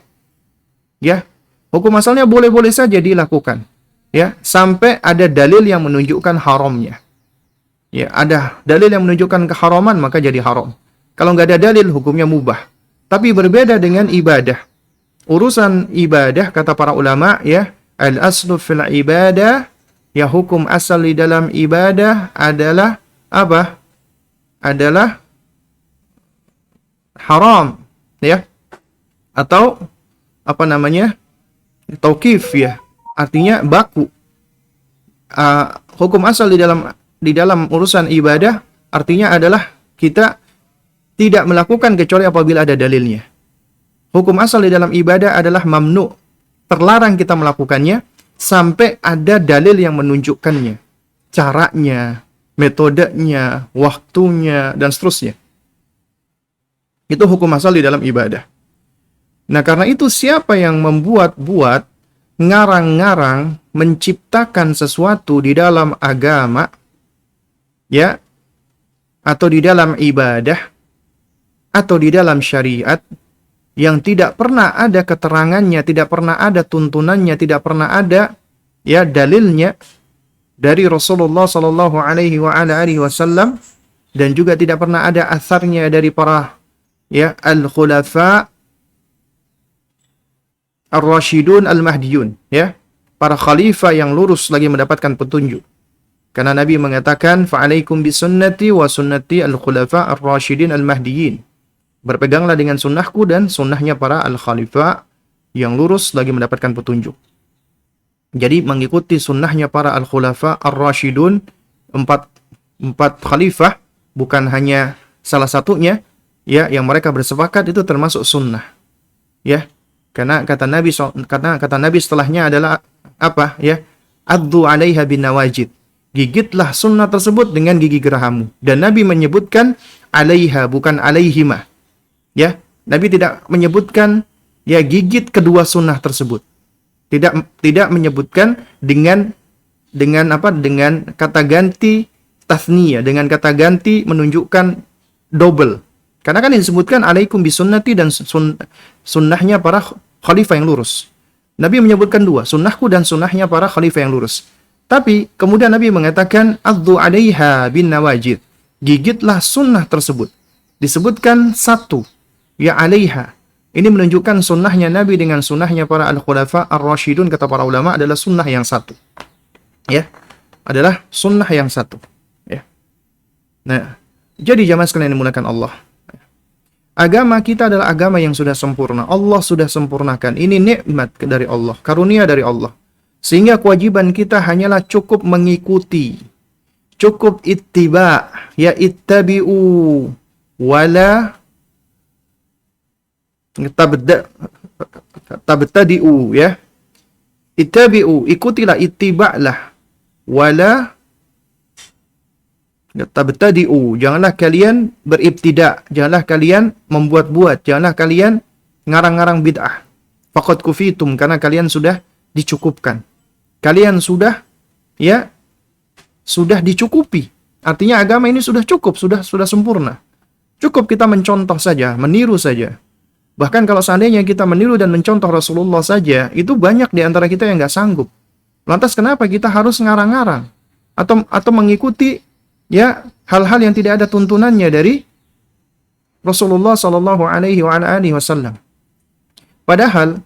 Speaker 1: Ya. Hukum asalnya boleh-boleh saja dilakukan. Ya, sampai ada dalil yang menunjukkan haramnya. Ya, ada dalil yang menunjukkan keharaman maka jadi haram. Kalau nggak ada dalil hukumnya mubah. Tapi berbeda dengan ibadah. Urusan ibadah kata para ulama ya, al-aslu fil ibadah, ya hukum asal di dalam ibadah adalah apa? Adalah haram, ya. Atau apa namanya? Tauqif ya. Artinya baku. Hukum asal di dalam urusan ibadah artinya adalah kita tidak melakukan kecuali apabila ada dalilnya. Hukum asal di dalam ibadah adalah mamnu, terlarang kita melakukannya sampai ada dalil yang menunjukkannya, caranya, metodenya, waktunya, dan seterusnya. Itu hukum asal di dalam ibadah. Nah, karena itu siapa yang membuat-buat, ngarang-ngarang, menciptakan sesuatu di dalam agama, ya, atau di dalam ibadah, atau di dalam syariat, yang tidak pernah ada keterangannya, tidak pernah ada tuntunannya, tidak pernah ada, ya, dalilnya dari Rasulullah Sallallahu Alaihi Wasallam, dan juga tidak pernah ada asarnya dari para, ya, al-khulafa ar-rasyidun al-mahdiyun, ya, para khalifah yang lurus lagi mendapatkan petunjuk. Karena Nabi mengatakan fa'alaikum bisunnati wa sunnati al-khulafa ar-rasyidin al-mahdiyin. Berpeganglah dengan sunnahku dan sunnahnya para al-khalifah yang lurus lagi mendapatkan petunjuk. Jadi mengikuti sunnahnya para al-khulafa ar-rasyidun, empat khalifah, bukan hanya salah satunya, ya, yang mereka bersepakat itu termasuk sunnah, ya. Karena kata Nabi setelahnya adalah apa? Ya, addu 'alaiha bin nawajid. Gigitlah sunnah tersebut dengan gigi gerahammu. Dan Nabi menyebutkan 'alaiha bukan 'alaihima. Ya, Nabi tidak menyebutkan ya gigit kedua sunnah tersebut. Tidak menyebutkan dengan apa? Dengan kata ganti tasniyah, dengan kata ganti menunjukkan double. Karena kan disebutkan alaikum bisunnati dan sunnahnya para khalifah yang lurus. Nabi menyebutkan dua, sunnahku dan sunnahnya para khalifah yang lurus. Tapi kemudian Nabi mengatakan addu 'alaiha bin nawajid. Gigitlah sunnah tersebut. Disebutkan satu, ya 'alaiha. Ini menunjukkan sunnahnya Nabi dengan sunnahnya para al-khulafa ar-rasyidun kata para ulama adalah sunnah yang satu. Ya, adalah sunnah yang satu. Ya. Nah, jadi jamaah sekalian yang dimuliakan Allah. Agama kita adalah agama yang sudah sempurna. Allah sudah sempurnakan. Ini nikmat dari Allah, karunia dari Allah. Sehingga kewajiban kita hanyalah cukup mengikuti. Cukup ittiba, ya ittabi'u wala tabtadi'u, ya. Ittabi'u, ikutilah, ittiba'lah. Wala tabtadi'u, janganlah kalian beribtida', janganlah kalian membuat-buat, janganlah kalian ngarang-ngarang bid'ah. Faqad kufitum, karena kalian sudah dicukupkan. Kalian sudah, ya, sudah dicukupi. Artinya agama ini sudah cukup, sudah sempurna. Cukup kita mencontoh saja, meniru saja. Bahkan kalau seandainya kita meniru dan mencontoh Rasulullah saja, itu banyak di antara kita yang nggak sanggup. Lantas kenapa kita harus ngarang-ngarang atau mengikuti, ya, hal-hal yang tidak ada tuntunannya dari Rasulullah Sallallahu Alaihi Wasallam? Padahal,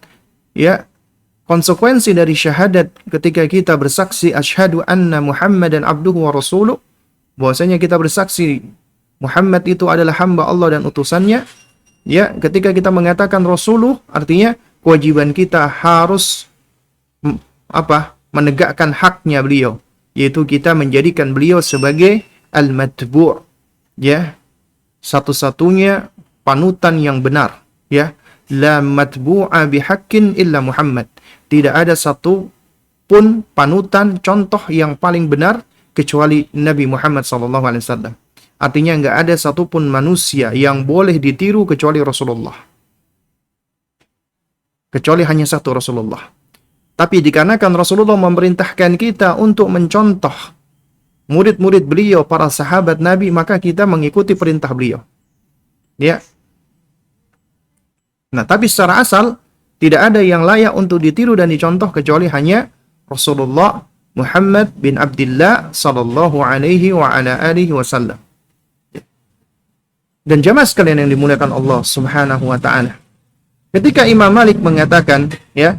Speaker 1: ya, konsekuensi dari syahadat ketika kita bersaksi asyhadu anna Muhammadan abduhu wa rasuluh, bahwasanya kita bersaksi Muhammad itu adalah hamba Allah dan utusannya. Ya, ketika kita mengatakan rasuluh, artinya kewajiban kita harus menegakkan haknya beliau, yaitu kita menjadikan beliau sebagai al-matbu', ya, satu-satunya panutan yang benar, ya. La matbu'a bihaqqin illa Muhammad. Tidak ada satu pun panutan contoh yang paling benar kecuali Nabi Muhammad SAW. Artinya nggak ada satupun manusia yang boleh ditiru kecuali Rasulullah. Kecuali hanya satu, Rasulullah. Tapi dikarenakan Rasulullah memerintahkan kita untuk mencontoh murid-murid beliau, para sahabat Nabi, maka kita mengikuti perintah beliau. Ya. Nah, tapi secara asal tidak ada yang layak untuk ditiru dan dicontoh kecuali hanya Rasulullah Muhammad bin Abdullah sallallahu alaihi wa ala alihi wasallam. Dan jamaah sekalian yang dimuliakan Allah Subhanahu wa taala. Ketika Imam Malik mengatakan, ya,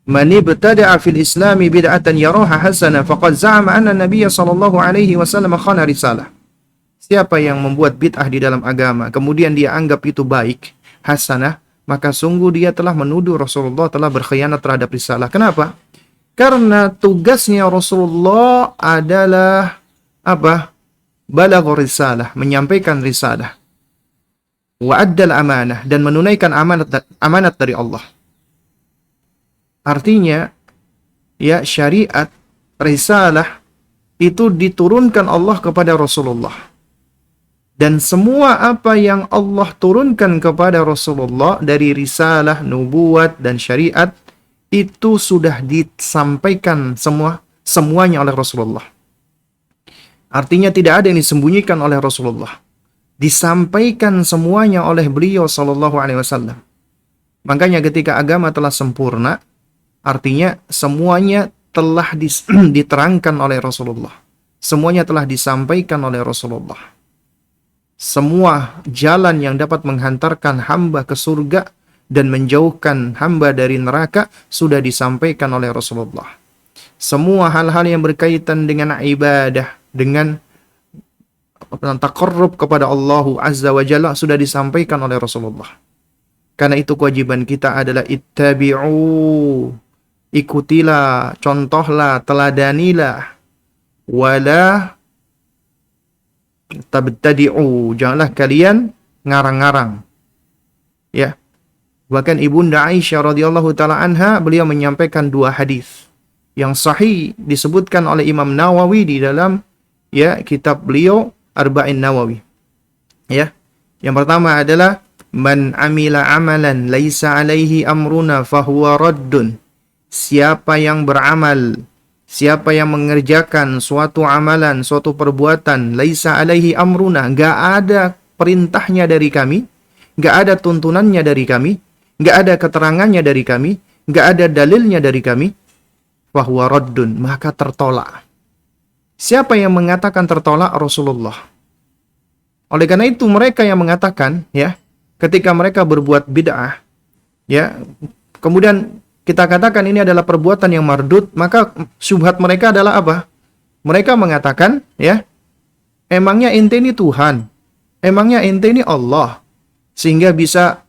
Speaker 1: "Man ibtada'a fil Islami bid'atan yaraha hasanah faqad za'ama anna Nabiy sallallahu alaihi wasallam khana risalah." Siapa yang membuat bid'ah di dalam agama, kemudian dia anggap itu baik, hasanah, maka sungguh dia telah menuduh Rasulullah telah berkhianat terhadap risalah. Kenapa? Karena tugasnya Rasulullah adalah apa? Balaghur risalah, menyampaikan risalah. Wa addal amanah, dan menunaikan amanat dari Allah. Artinya, ya, syariat, risalah itu diturunkan Allah kepada Rasulullah. Dan semua apa yang Allah turunkan kepada Rasulullah dari risalah, nubuat, dan syariat itu sudah disampaikan semuanya oleh Rasulullah. Artinya tidak ada yang disembunyikan oleh Rasulullah. Disampaikan semuanya oleh beliau sallallahu alaihi wasallam. Makanya ketika agama telah sempurna, artinya semuanya telah diterangkan oleh Rasulullah. Semuanya telah disampaikan oleh Rasulullah. Semua jalan yang dapat menghantarkan hamba ke surga dan menjauhkan hamba dari neraka sudah disampaikan oleh Rasulullah. Semua hal-hal yang berkaitan dengan ibadah, dengan taqarrub kepada Allah Azza wa Jalla sudah disampaikan oleh Rasulullah. Karena itu kewajiban kita adalah ittabi'u, ikutilah, contohlah, teladanilah, wala tabtadi'u, janganlah kalian ngarang-ngarang. Ya. Bahkan Ibunda Aisyah radhiyallahu taala anha, beliau menyampaikan dua hadis yang sahih disebutkan oleh Imam Nawawi di dalam, ya, kitab beliau Arba'in Nawawi. Ya. Yang pertama adalah man amila amalan laisa alaihi amruna fahuwa raddun. Siapa yang beramal, siapa yang mengerjakan suatu amalan, suatu perbuatan, laisa alaihi amruna, enggak ada perintahnya dari kami, enggak ada tuntunannya dari kami, enggak ada keterangannya dari kami, enggak ada dalilnya dari kami, fahuwa raddun, maka tertolak. Siapa yang mengatakan tertolak? Rasulullah. Oleh karena itu mereka yang mengatakan, ya, ketika mereka berbuat bid'ah, ya, kemudian kita katakan ini adalah perbuatan yang mardud, maka syubhat mereka adalah apa? Mereka mengatakan, ya, emangnya ente ini Tuhan? Emangnya ente ini Allah? Sehingga bisa,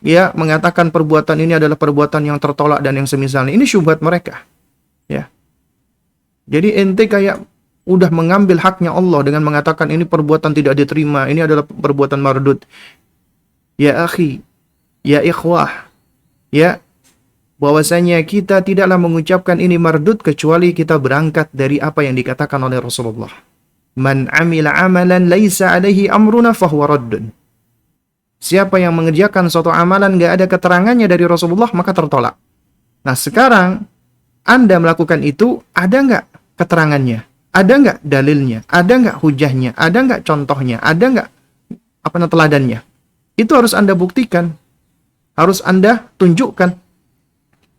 Speaker 1: ya, mengatakan perbuatan ini adalah perbuatan yang tertolak dan yang semisalnya. Ini syubhat mereka. Ya. Jadi ente kayak udah mengambil haknya Allah dengan mengatakan ini perbuatan tidak diterima, ini adalah perbuatan mardud. Ya akhi, ya ikhwah, ya, bahwasanya kita tidaklah mengucapkan ini mardud kecuali kita berangkat dari apa yang dikatakan oleh Rasulullah. Man amila amalan laisa alaihi amruna fahuwa raddun. Siapa yang mengerjakan suatu amalan gak ada keterangannya dari Rasulullah, maka tertolak. Nah sekarang Anda melakukan itu, ada nggak keterangannya? Ada nggak dalilnya? Ada nggak hujahnya? Ada nggak contohnya? Ada nggak teladannya? Itu harus Anda buktikan. Harus Anda tunjukkan.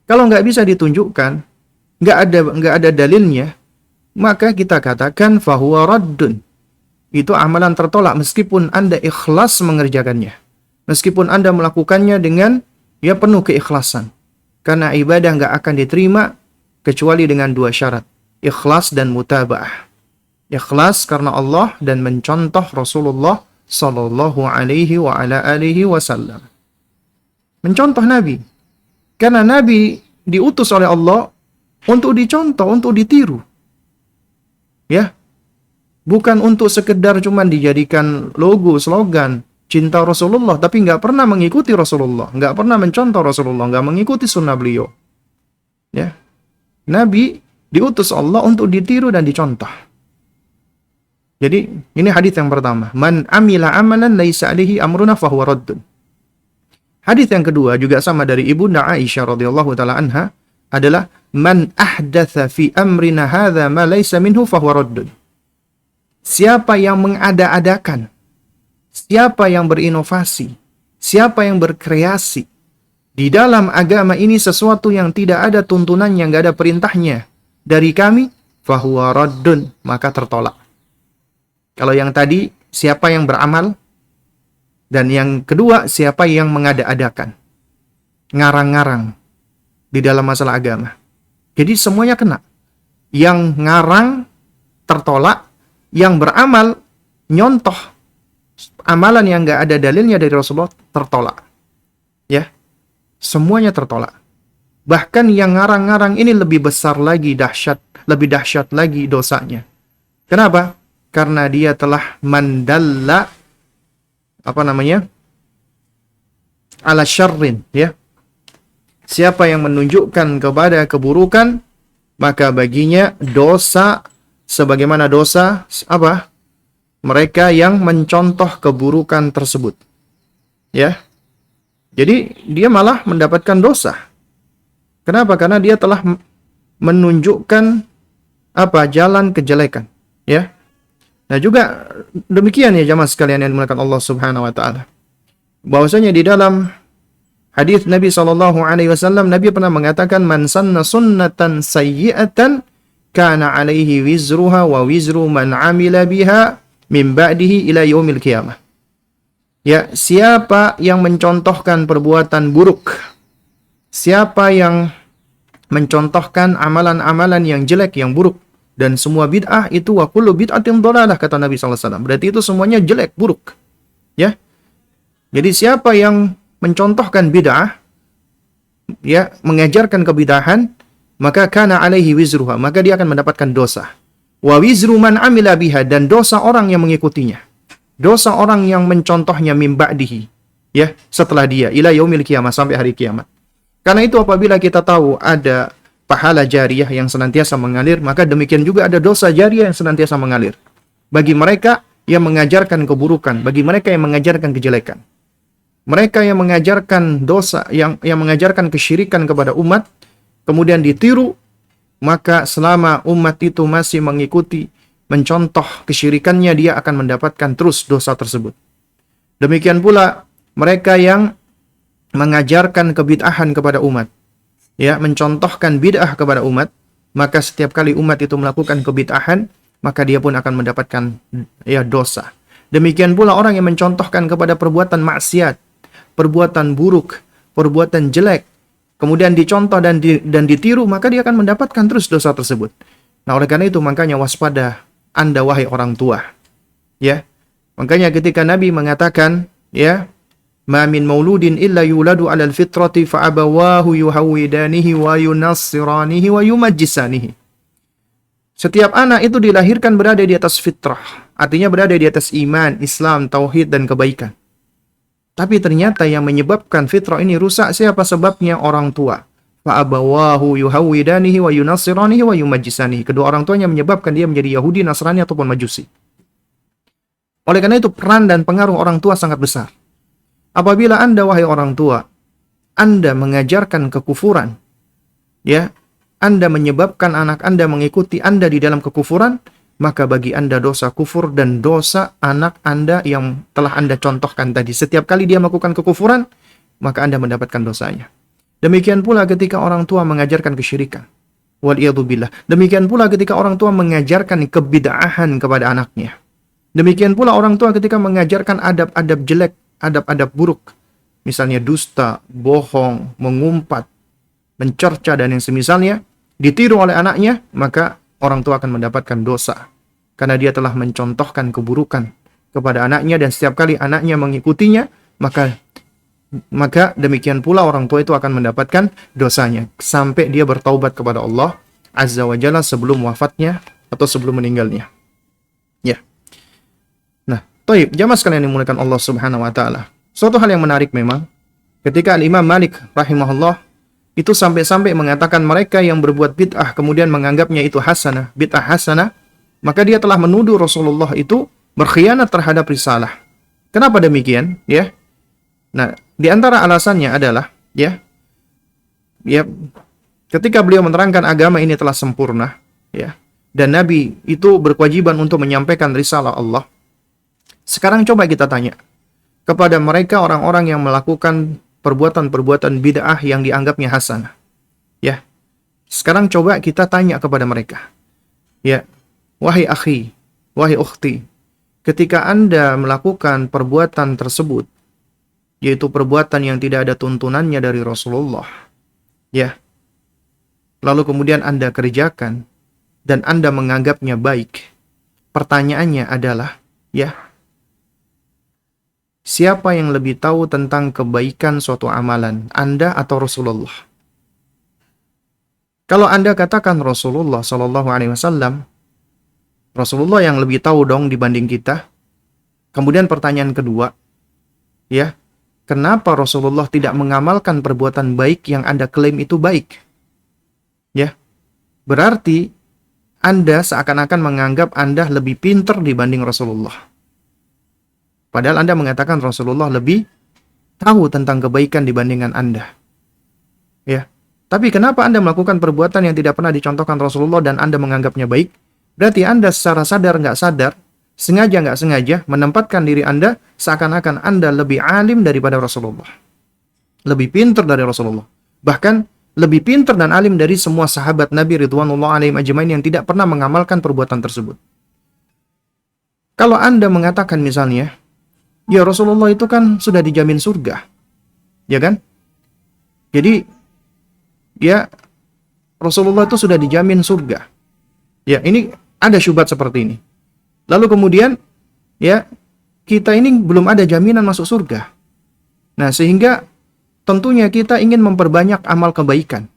Speaker 1: Kalau nggak bisa ditunjukkan, nggak ada dalilnya, maka kita katakan fahuwa raddun. Itu amalan tertolak meskipun Anda ikhlas mengerjakannya. Meskipun Anda melakukannya dengan, ya, penuh keikhlasan. Karena ibadah nggak akan diterima kecuali dengan dua syarat. Ikhlas dan mutaba'ah. Ikhlas karena Allah dan mencontoh Rasulullah sallallahu alaihi wa ala alihi wasallam. Mencontoh Nabi. Karena Nabi diutus oleh Allah untuk dicontoh, untuk ditiru. Ya. Bukan untuk sekedar cuman dijadikan logo, slogan cinta Rasulullah, tapi nggak pernah mengikuti Rasulullah, nggak pernah mencontoh Rasulullah, nggak mengikuti sunnah beliau. Ya. Nabi diutus Allah untuk ditiru dan dicontoh. Jadi ini hadis yang pertama, man amila amalan laisa alaihi amruna fahuwa raddun. Hadis yang kedua juga sama dari Ibunda Aisyah radhiyallahu taala anha adalah man ahdatsa fi amrina hadza ma laisa minhu fahuwa raddun. Siapa yang mengada-adakan, siapa yang berinovasi, siapa yang berkreasi di dalam agama ini sesuatu yang tidak ada tuntunannya, enggak ada perintahnya dari kami, fahuwa raddun, maka tertolak. Kalau yang tadi siapa yang beramal, dan yang kedua, siapa yang mengada-adakan, ngarang-ngarang di dalam masalah agama. Jadi semuanya kena. Yang ngarang tertolak, yang beramal nyontoh amalan yang nggak ada dalilnya dari Rasulullah tertolak. Ya, semuanya tertolak. Bahkan yang ngarang-ngarang ini lebih besar lagi lebih dahsyat lagi dosanya. Kenapa? Karena dia telah mandalla ala syarrin, ya. Siapa yang menunjukkan kepada keburukan, maka baginya dosa sebagaimana dosa mereka yang mencontoh keburukan tersebut. Ya. Jadi dia malah mendapatkan dosa. Kenapa? Karena dia telah menunjukkan jalan kejelekan, ya. Nah juga demikian ya jamaah sekalian yang dimuliakan Allah Subhanahu wa taala. Bahwasanya di dalam hadis Nabi SAW, Nabi pernah mengatakan man sanna sunnatan sayyi'atan kana alaihi wizruha wa wizru man amila biha min ba'dihi ila yaumil qiyamah. Ya, siapa yang mencontohkan perbuatan buruk, siapa yang mencontohkan amalan-amalan yang jelek, yang buruk, dan semua bid'ah itu wa kullu bid'atin dhalalah, kata Nabi SAW. Berarti itu semuanya jelek, buruk. Ya. Jadi siapa yang mencontohkan bid'ah, ya, mengajarkan kebid'ahan, maka kana alaihi wizruha, maka dia akan mendapatkan dosa. Wa wizru man amila biha, dan dosa orang yang mengikutinya. Dosa orang yang mencontohnya min ba'dihi, ya, setelah dia ila yaumil qiyamah, sampai hari kiamat. Karena itu apabila kita tahu ada pahala jariah yang senantiasa mengalir, maka demikian juga ada dosa jariah yang senantiasa mengalir. Bagi mereka yang mengajarkan keburukan, bagi mereka yang mengajarkan kejelekan. Mereka yang mengajarkan dosa, yang mengajarkan kesyirikan kepada umat, kemudian ditiru, maka selama umat itu masih mengikuti, mencontoh kesyirikannya, dia akan mendapatkan terus dosa tersebut. Demikian pula mereka yang mengajarkan kebid'ahan kepada umat, ya, mencontohkan bid'ah kepada umat, maka setiap kali umat itu melakukan kebid'ahan, maka dia pun akan mendapatkan, ya, dosa. Demikian pula orang yang mencontohkan kepada perbuatan maksiat, perbuatan buruk, perbuatan jelek, kemudian dicontoh dan ditiru, maka dia akan mendapatkan terus dosa tersebut. Nah, oleh karena itu makanya waspada Anda wahai orang tua. Ya. Makanya ketika Nabi mengatakan, ya, ma min mauludin illa yuladu 'alal fitrati fa abawahu yuhawidanihi wa yunassiranihi wa yumajjisanihi. Setiap anak itu dilahirkan berada di atas fitrah, artinya berada di atas iman, Islam, tauhid dan kebaikan. Tapi ternyata yang menyebabkan fitrah ini rusak, siapa sebabnya? Orang tua. Fa abawahu yuhawidanihi wa yunassiranihi wa yumajjisanihi. Kedua orang tuanya menyebabkan dia menjadi Yahudi, Nasrani ataupun Majusi. Oleh karena itu peran dan pengaruh orang tua sangat besar. Apabila Anda wahai orang tua, Anda mengajarkan kekufuran, ya, Anda menyebabkan anak Anda mengikuti Anda di dalam kekufuran, maka bagi Anda dosa kufur dan dosa anak Anda yang telah Anda contohkan tadi. Setiap kali dia melakukan kekufuran, maka Anda mendapatkan dosanya. Demikian pula ketika orang tua mengajarkan kesyirikan. Waliyadzubillah. Demikian pula ketika orang tua mengajarkan kebid'ahan kepada anaknya. Demikian pula orang tua ketika mengajarkan adab-adab jelek, adab-adab buruk. Misalnya dusta, bohong, mengumpat, mencerca dan yang semisalnya, ditiru oleh anaknya, maka orang tua akan mendapatkan dosa. Karena dia telah mencontohkan keburukan kepada anaknya, dan setiap kali anaknya mengikutinya, maka demikian pula orang tua itu akan mendapatkan dosanya. Sampai dia bertaubat kepada Allah Azza wa Jalla sebelum wafatnya atau sebelum meninggalnya. Ya. Nah, taib, jamaah sekalian yang dimuliakan Allah Subhanahu wa taala. Suatu hal yang menarik memang, ketika Imam Malik rahimahullah itu sampai-sampai mengatakan mereka yang berbuat bid'ah kemudian menganggapnya itu hasanah, bid'ah hasanah, maka dia telah menuduh Rasulullah itu berkhianat terhadap risalah. Kenapa demikian? Ya. Nah, di antara alasannya adalah ya, ketika beliau menerangkan agama ini telah sempurna, ya, dan Nabi itu berkewajiban untuk menyampaikan risalah Allah. Sekarang coba kita tanya kepada mereka orang-orang yang melakukan perbuatan-perbuatan bid'ah yang dianggapnya hasanah. Ya. Sekarang coba kita tanya kepada mereka. Ya, wahai akhi, wahai ukhti, ketika Anda melakukan perbuatan tersebut, yaitu perbuatan yang tidak ada tuntunannya dari Rasulullah, ya, lalu kemudian Anda kerjakan dan Anda menganggapnya baik, pertanyaannya adalah, ya, siapa yang lebih tahu tentang kebaikan suatu amalan, Anda atau Rasulullah? Kalau Anda katakan Rasulullah Shallallahu Alaihi Wasallam, Rasulullah yang lebih tahu dong dibanding kita. Kemudian pertanyaan kedua, ya, kenapa Rasulullah tidak mengamalkan perbuatan baik yang Anda klaim itu baik? Ya, berarti Anda seakan-akan menganggap Anda lebih pintar dibanding Rasulullah. Padahal Anda mengatakan Rasulullah lebih tahu tentang kebaikan dibandingkan Anda. Ya, tapi kenapa Anda melakukan perbuatan yang tidak pernah dicontohkan Rasulullah dan Anda menganggapnya baik? Berarti Anda secara sadar nggak sadar, sengaja nggak sengaja menempatkan diri Anda seakan-akan Anda lebih alim daripada Rasulullah. Lebih pintar dari Rasulullah. Bahkan lebih pintar dan alim dari semua sahabat Nabi Ridwanullah alaihim ajmain yang tidak pernah mengamalkan perbuatan tersebut. Kalau Anda mengatakan misalnya, ya Rasulullah itu kan sudah dijamin surga. Ya kan? Jadi, ya Rasulullah itu sudah dijamin surga. Ya, ini ada syubhat seperti ini. Lalu kemudian, ya, kita ini belum ada jaminan masuk surga. Nah, sehingga tentunya kita ingin memperbanyak amal kebaikan.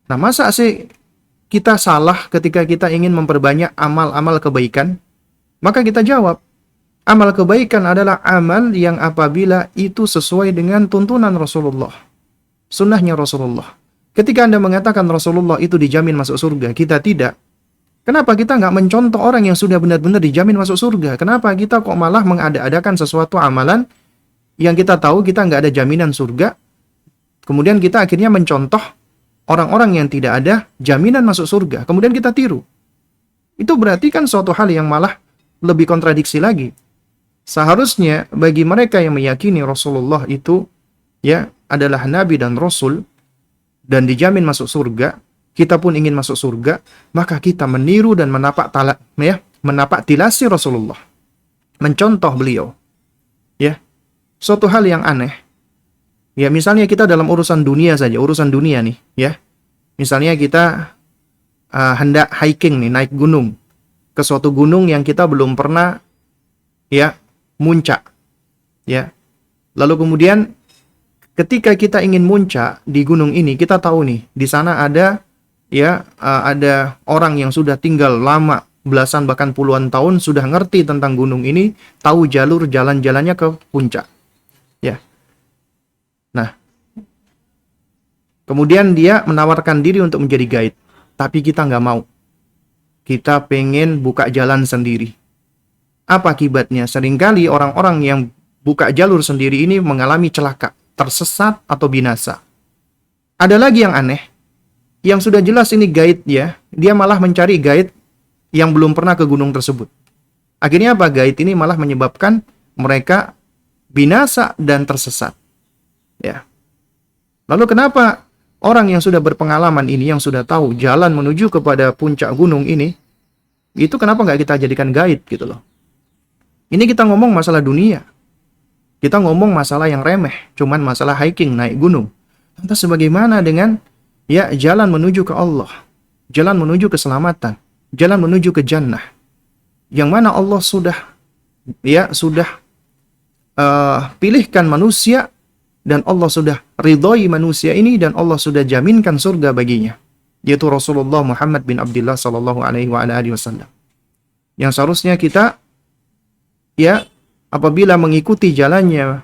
Speaker 1: Nah, masa sih kita salah ketika kita ingin memperbanyak amal-amal kebaikan? Maka kita jawab, amal kebaikan adalah amal yang apabila itu sesuai dengan tuntunan Rasulullah, sunnahnya Rasulullah. Ketika Anda mengatakan Rasulullah itu dijamin masuk surga, kita tidak. Kenapa kita nggak mencontoh orang yang sudah benar-benar dijamin masuk surga? Kenapa kita kok malah mengada-adakan sesuatu amalan yang kita tahu kita nggak ada jaminan surga? Kemudian kita akhirnya mencontoh orang-orang yang tidak ada jaminan masuk surga. Kemudian kita tiru. Itu berarti kan suatu hal yang malah lebih kontradiksi lagi. Seharusnya bagi mereka yang meyakini Rasulullah itu ya adalah Nabi dan Rasul dan dijamin masuk surga, kita pun ingin masuk surga, maka kita meniru dan menapak tilasi Rasulullah, mencontoh beliau. Ya, suatu hal yang aneh. Ya, misalnya kita dalam urusan dunia saja, urusan dunia nih, ya. Misalnya kita hendak hiking nih, naik gunung ke suatu gunung yang kita belum pernah ya muncak. Ya. Lalu kemudian ketika kita ingin muncak di gunung ini, kita tahu nih, di sana ada ada orang yang sudah tinggal lama, belasan bahkan puluhan tahun, sudah ngerti tentang gunung ini, tahu jalur jalan-jalannya ke puncak. Ya. Nah, kemudian dia menawarkan diri untuk menjadi guide, tapi kita nggak mau. Kita pengen buka jalan sendiri. Apa akibatnya? Seringkali orang-orang yang buka jalur sendiri ini mengalami celaka, tersesat atau binasa. Ada lagi yang aneh, yang sudah jelas ini guide ya, dia malah mencari guide yang belum pernah ke gunung tersebut. Akhirnya apa? Guide ini malah menyebabkan mereka binasa dan tersesat. Ya. Lalu kenapa orang yang sudah berpengalaman ini, yang sudah tahu jalan menuju kepada puncak gunung ini, itu kenapa nggak kita jadikan guide gitu loh? Ini kita ngomong masalah dunia. Kita ngomong masalah yang remeh, cuman masalah hiking, naik gunung. Lantas sebagaimana dengan ya jalan menuju ke Allah, jalan menuju keselamatan, jalan menuju ke jannah, yang mana Allah sudah pilihkan manusia, dan Allah sudah ridhoi manusia ini, dan Allah sudah jaminkan surga baginya, yaitu Rasulullah Muhammad bin Abdullah sallallahu alaihi wasallam. Yang seharusnya kita ya apabila mengikuti jalannya,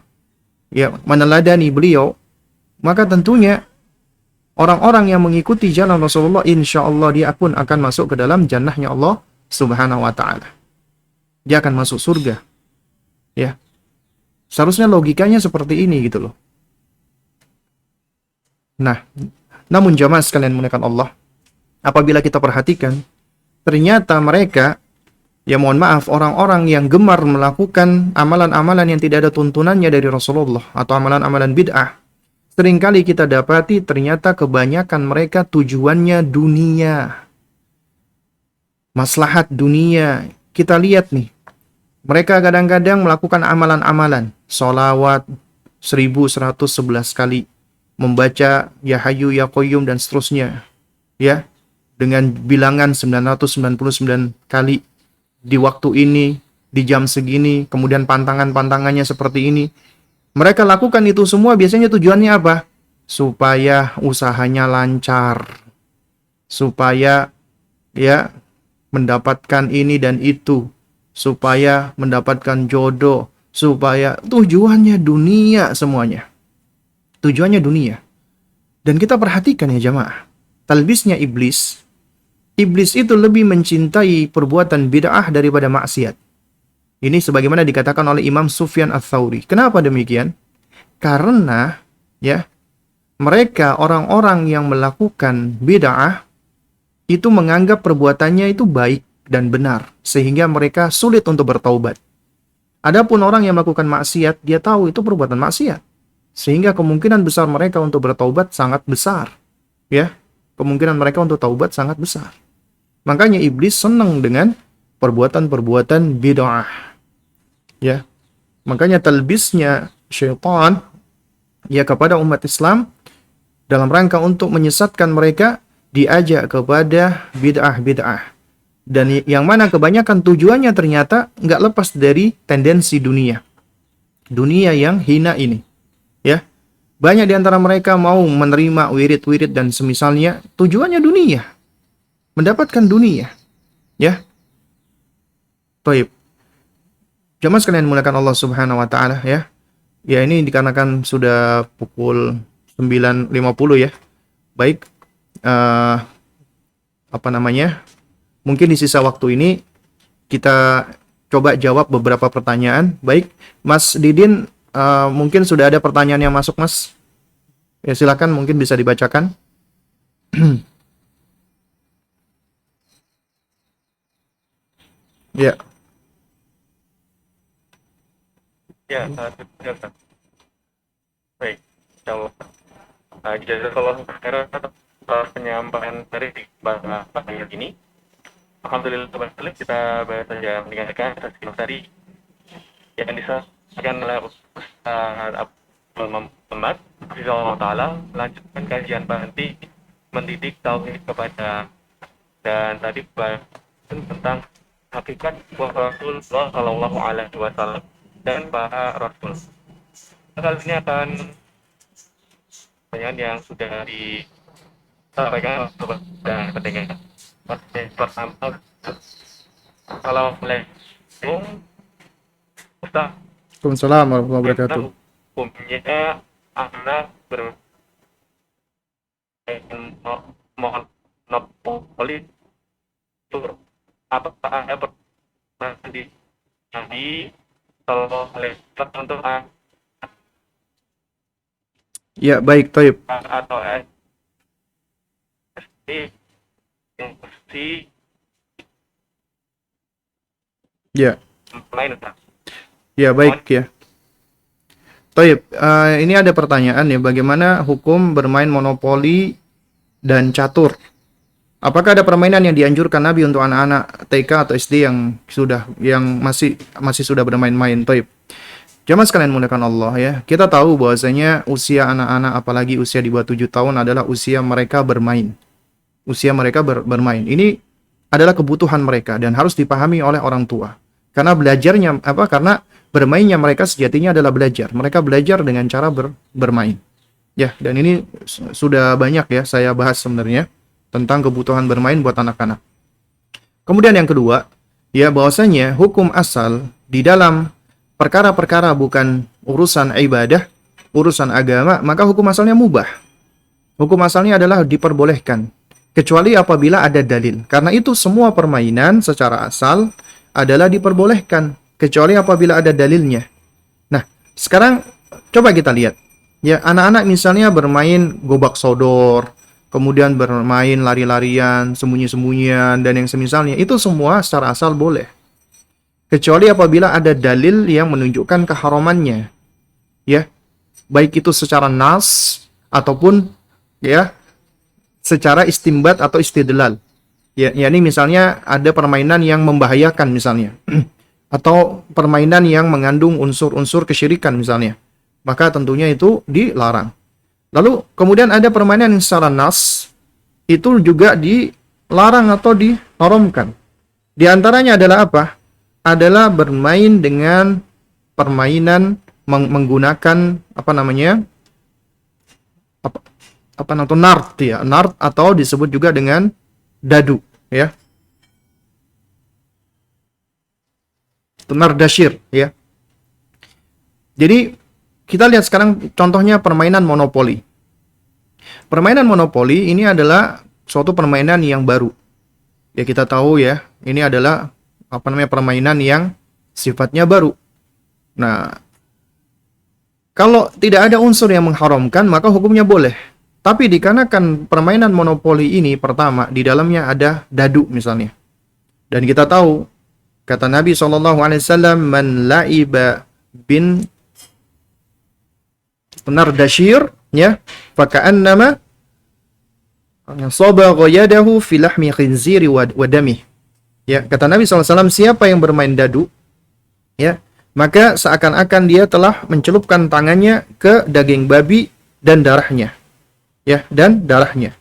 Speaker 1: ya meneladani beliau, maka tentunya orang-orang yang mengikuti jalan Rasulullah, insya Allah dia pun akan masuk ke dalam jannahnya Allah Subhanahu wa ta'ala. Dia akan masuk surga. Ya. Seharusnya logikanya seperti ini gitu loh. Nah, namun jamaah sekalian muliakan Allah, apabila kita perhatikan, ternyata mereka, ya mohon maaf, orang-orang yang gemar melakukan amalan-amalan yang tidak ada tuntunannya dari Rasulullah atau amalan-amalan bid'ah, seringkali kita dapati ternyata kebanyakan mereka tujuannya dunia, maslahat dunia. Kita lihat nih, mereka kadang-kadang melakukan amalan-amalan, sholawat 1111 kali, membaca Ya Hayyu Ya Qayyum dan seterusnya, ya, dengan bilangan 999 kali di waktu ini, di jam segini, kemudian pantangan-pantangannya seperti ini. Mereka lakukan itu semua biasanya tujuannya apa? Supaya usahanya lancar, supaya ya mendapatkan ini dan itu, supaya mendapatkan jodoh, supaya tujuannya dunia semuanya. Tujuannya dunia. Dan kita perhatikan ya jamaah, talbisnya iblis. Iblis itu lebih mencintai perbuatan bid'ah daripada maksiat. Ini sebagaimana dikatakan oleh Imam Sufyan Ats-Tsauri. Kenapa demikian? Karena ya, mereka orang-orang yang melakukan bid'ah itu menganggap perbuatannya itu baik dan benar, sehingga mereka sulit untuk bertaubat. Adapun orang yang melakukan maksiat, dia tahu itu perbuatan maksiat, sehingga kemungkinan besar mereka untuk bertaubat sangat besar. Ya, kemungkinan mereka untuk taubat sangat besar. Makanya iblis senang dengan perbuatan-perbuatan bid'ah. Ya, makanya talbisnya syaitan ya kepada umat Islam dalam rangka untuk menyesatkan mereka, diajak kepada bid'ah-bid'ah. Dan yang mana kebanyakan tujuannya ternyata nggak lepas dari tendensi dunia. Dunia yang hina ini. Ya, banyak di antara mereka mau menerima wirid-wirid dan semisalnya, tujuannya dunia. Mendapatkan dunia. Ya. Baik. Jamaah sekalian muliakan Allah Subhanahu wa taala ya. Ya, ini dikarenakan sudah pukul 9.50 ya. Baik. Mungkin di sisa waktu ini kita coba jawab beberapa pertanyaan. Baik, Mas Didin, mungkin sudah ada pertanyaan yang masuk, Mas. Ya, silakan, mungkin bisa dibacakan. Ya.
Speaker 2: Ya, Ustaz. Baik, insyaallah. Jazakallah khairan atas penyampaian dari pagi ini. Alhamdulillah kita baru saja mendengarkan sesi tadi yang disampaikan oleh Ustaz Abdul Muhammad Rizal Ta'ala, melanjutkan kajian berhenti mendidik tauhid kepada, dan tadi tentang hakikat Rasulullah Shallallahu Alaihi Wasallam dan para Rasul. Kali ini akan pertanyaan yang sudah disampaikan dan pendengar. Pertama, Assalamualaikum Ustaz.
Speaker 1: Waalaikumsalam warahmatullahi wabarakatuh.
Speaker 2: Hukumnya anak monopoli tur apakah ada pernah di Nabi Sallallahu Alaihi Wasallam untuk
Speaker 1: Ya, baik, Taib.
Speaker 2: atau si
Speaker 1: Ya.
Speaker 2: lain Ustaz?
Speaker 1: Ya, baik ya. Taib, ini ada pertanyaan ya, bagaimana hukum bermain monopoli dan catur? Apakah ada permainan yang dianjurkan Nabi untuk anak-anak TK atau SD yang masih sudah bermain-main? Taib. Jamaah sekalian muliakan Allah ya. Kita tahu bahwasanya usia anak-anak, apalagi usia di bawah 7 tahun, adalah usia mereka bermain. Usia mereka bermain. Ini adalah kebutuhan mereka dan harus dipahami oleh orang tua. Karena karena bermainnya mereka sejatinya adalah belajar. Mereka belajar dengan cara bermain. Ya, dan ini sudah banyak ya saya bahas sebenarnya tentang kebutuhan bermain buat anak-anak. Kemudian yang kedua, ya, bahwasanya hukum asal di dalam perkara-perkara bukan urusan ibadah, urusan agama, maka hukum asalnya mubah. Hukum asalnya adalah diperbolehkan. kecuali apabila ada dalil. Karena itu semua permainan secara asal adalah diperbolehkan kecuali apabila ada dalilnya. Nah, sekarang coba kita lihat. Ya, anak-anak misalnya bermain gobak sodor, kemudian bermain lari-larian, sembunyi-sembunyian dan yang semisalnya, itu semua secara asal boleh. Kecuali apabila ada dalil yang menunjukkan keharamannya. Ya, baik itu secara nas ataupun ya secara istimbat atau istidlal. Ya, yakni misalnya ada permainan yang membahayakan misalnya. Atau permainan yang mengandung unsur-unsur kesyirikan misalnya. Maka tentunya itu dilarang. Lalu kemudian ada permainan yang secara nas itu juga dilarang atau diharamkan. Di antaranya adalah apa? Adalah bermain dengan permainan menggunakan apa namanya? Apa namanya? Nard ya, nard atau disebut juga dengan dadu ya. Nardashir ya. Jadi kita lihat sekarang contohnya permainan monopoli. Permainan monopoli ini adalah suatu permainan yang baru. Ya kita tahu ya, ini adalah apa namanya permainan yang sifatnya baru. Nah, kalau tidak ada unsur yang mengharamkan maka hukumnya boleh. Tapi dikarenakan permainan monopoli ini pertama di dalamnya ada dadu misalnya. Dan kita tahu kata Nabi SAW, man la'iba bin nardashir ya faka'annama sabagha yadahu fi lahmi khinziri wa damih. Ya, kata Nabi SAW, siapa yang bermain dadu ya, maka seakan-akan dia telah mencelupkan tangannya ke daging babi dan darahnya. Ya, dan darahnya.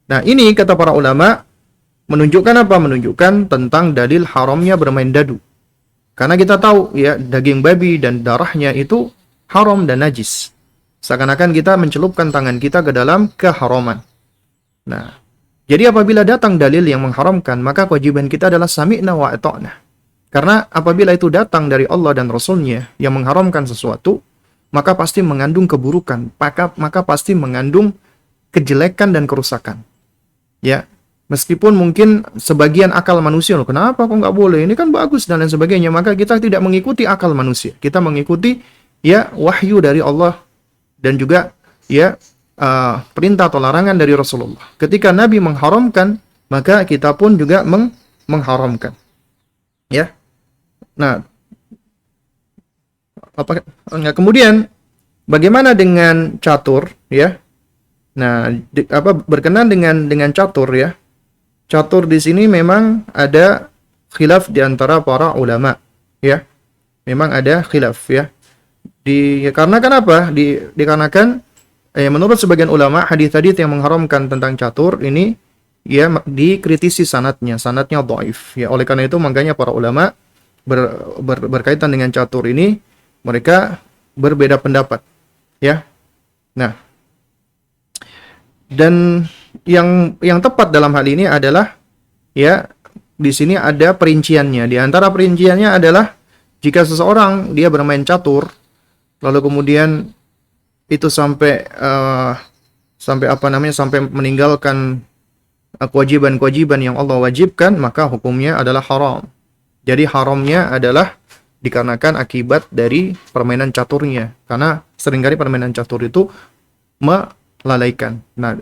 Speaker 1: Nah, ini kata para ulama menunjukkan apa? Menunjukkan tentang dalil haramnya bermain dadu. Karena kita tahu ya, daging babi dan darahnya itu haram dan najis. Seakan-akan kita mencelupkan tangan kita ke dalam keharaman. Nah, jadi apabila datang dalil yang mengharamkan, maka kewajiban kita adalah sami'na wa ata'na. Karena apabila itu datang dari Allah dan Rasulnya yang mengharamkan sesuatu, maka pasti mengandung keburukan, maka pasti mengandung kejelekan dan kerusakan. Ya, meskipun mungkin sebagian akal manusia, loh, kenapa kok nggak boleh? Ini kan bagus dan lain sebagainya. Maka kita tidak mengikuti akal manusia. Kita mengikuti ya wahyu dari Allah dan juga ya perintah atau larangan dari Rasulullah. Ketika Nabi mengharamkan, maka kita pun juga mengharamkan. Ya. Nah, kemudian bagaimana dengan catur? Ya. Nah, berkenan dengan catur ya. Catur di sini memang ada khilaf di antara para ulama, ya. Memang ada khilaf ya. Karena kenapa? Dikarenakan menurut sebagian ulama hadis-hadis yang mengharamkan tentang catur ini ya dikritisi sanadnya dhaif ya. Oleh karena itu makanya para ulama berkaitan dengan catur ini mereka berbeda pendapat ya. Nah, dan yang tepat dalam hal ini adalah ya di sini ada perinciannya. Di antara perinciannya adalah jika seseorang dia bermain catur lalu kemudian itu sampai sampai meninggalkan kewajiban-kewajiban yang Allah wajibkan, maka hukumnya adalah haram. Jadi haramnya adalah dikarenakan akibat dari permainan caturnya. Karena seringkali permainan catur itu melalaikan. Nah,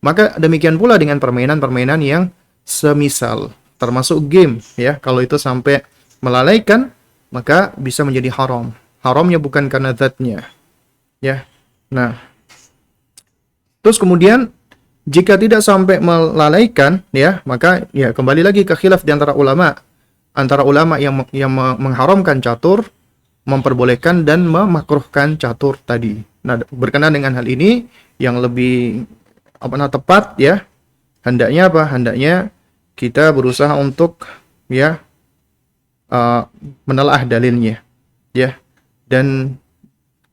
Speaker 1: maka demikian pula dengan permainan-permainan yang semisal, termasuk game ya. Kalau itu sampai melalaikan, maka bisa menjadi haram. Haramnya bukan karena zatnya. Ya. Nah, terus kemudian jika tidak sampai melalaikan ya, maka ya kembali lagi ke khilaf di antara ulama. Antara ulama yang mengharamkan catur, memperbolehkan dan memakruhkan catur tadi. Nah, berkenaan dengan hal ini yang lebih tepat ya, hendaknya apa? Hendaknya kita berusaha untuk ya menelaah dalilnya ya. Dan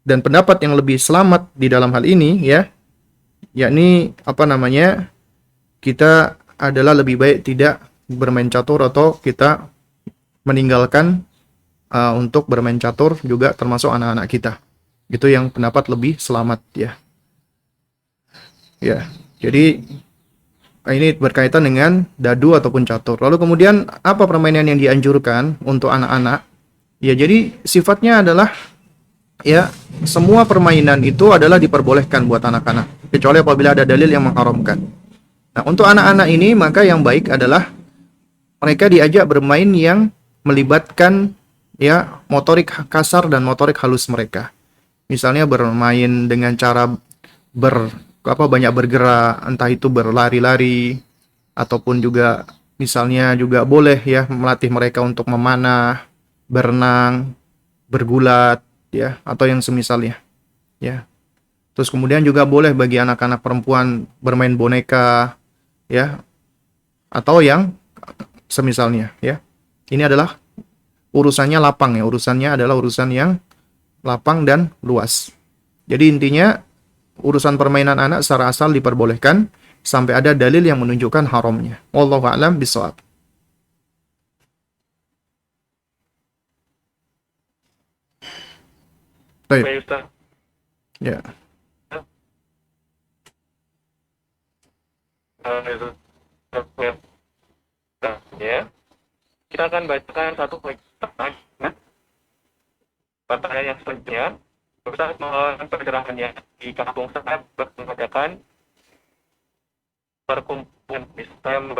Speaker 1: pendapat yang lebih selamat di dalam hal ini ya, yakni kita adalah lebih baik tidak bermain catur atau kita meninggalkan untuk bermain catur juga termasuk anak-anak kita. Itu yang pendapat lebih selamat ya. Ya, jadi Ini berkaitan dengan dadu ataupun catur. Lalu kemudian apa permainan yang dianjurkan untuk anak-anak? Ya, jadi sifatnya adalah ya semua permainan itu adalah diperbolehkan buat anak-anak, kecuali apabila ada dalil yang mengharamkan. Nah, untuk anak-anak ini maka yang baik adalah mereka diajak bermain yang melibatkan ya motorik kasar dan motorik halus mereka. Misalnya bermain dengan cara banyak bergerak, entah itu berlari-lari ataupun juga misalnya juga boleh ya melatih mereka untuk memanah, berenang, bergulat ya atau yang semisalnya ya. Terus kemudian juga boleh bagi anak-anak perempuan bermain boneka ya atau yang semisalnya ya. Ini adalah urusannya lapang ya, urusannya adalah urusan yang lapang dan luas. Jadi intinya urusan permainan anak secara asal diperbolehkan sampai ada dalil yang menunjukkan haramnya. Wallahu a'lam bishawab. Baik.
Speaker 2: Baik, Ustaz.
Speaker 1: Ya.
Speaker 2: Itu ya. Kita akan bacakan satu pertanyaan. Pertanyaan yang selanjutnya, Ustaz mohon pencerahannya di kampung saya mengadakan perkumpulan Islam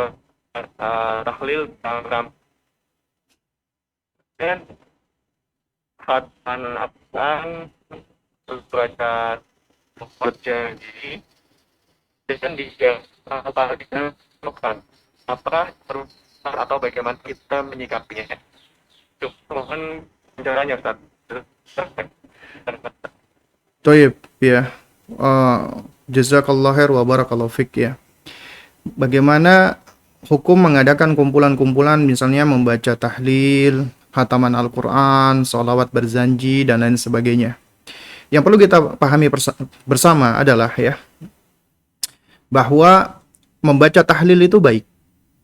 Speaker 2: tahlil dalam dan khatan Al-Quran baca berjanji dengan apa dilakukan apakah terus atau bagaimana kita menyikapinya. Mohon penjelasannya Ustaz.
Speaker 1: Toyib ya. Jazakallah khair wa barakallahu fik ya. Bagaimana hukum mengadakan kumpulan-kumpulan misalnya membaca tahlil, khataman Al-Quran, sholawat berzanji dan lain sebagainya. Yang perlu kita pahami bersama adalah ya bahwa membaca tahlil itu baik.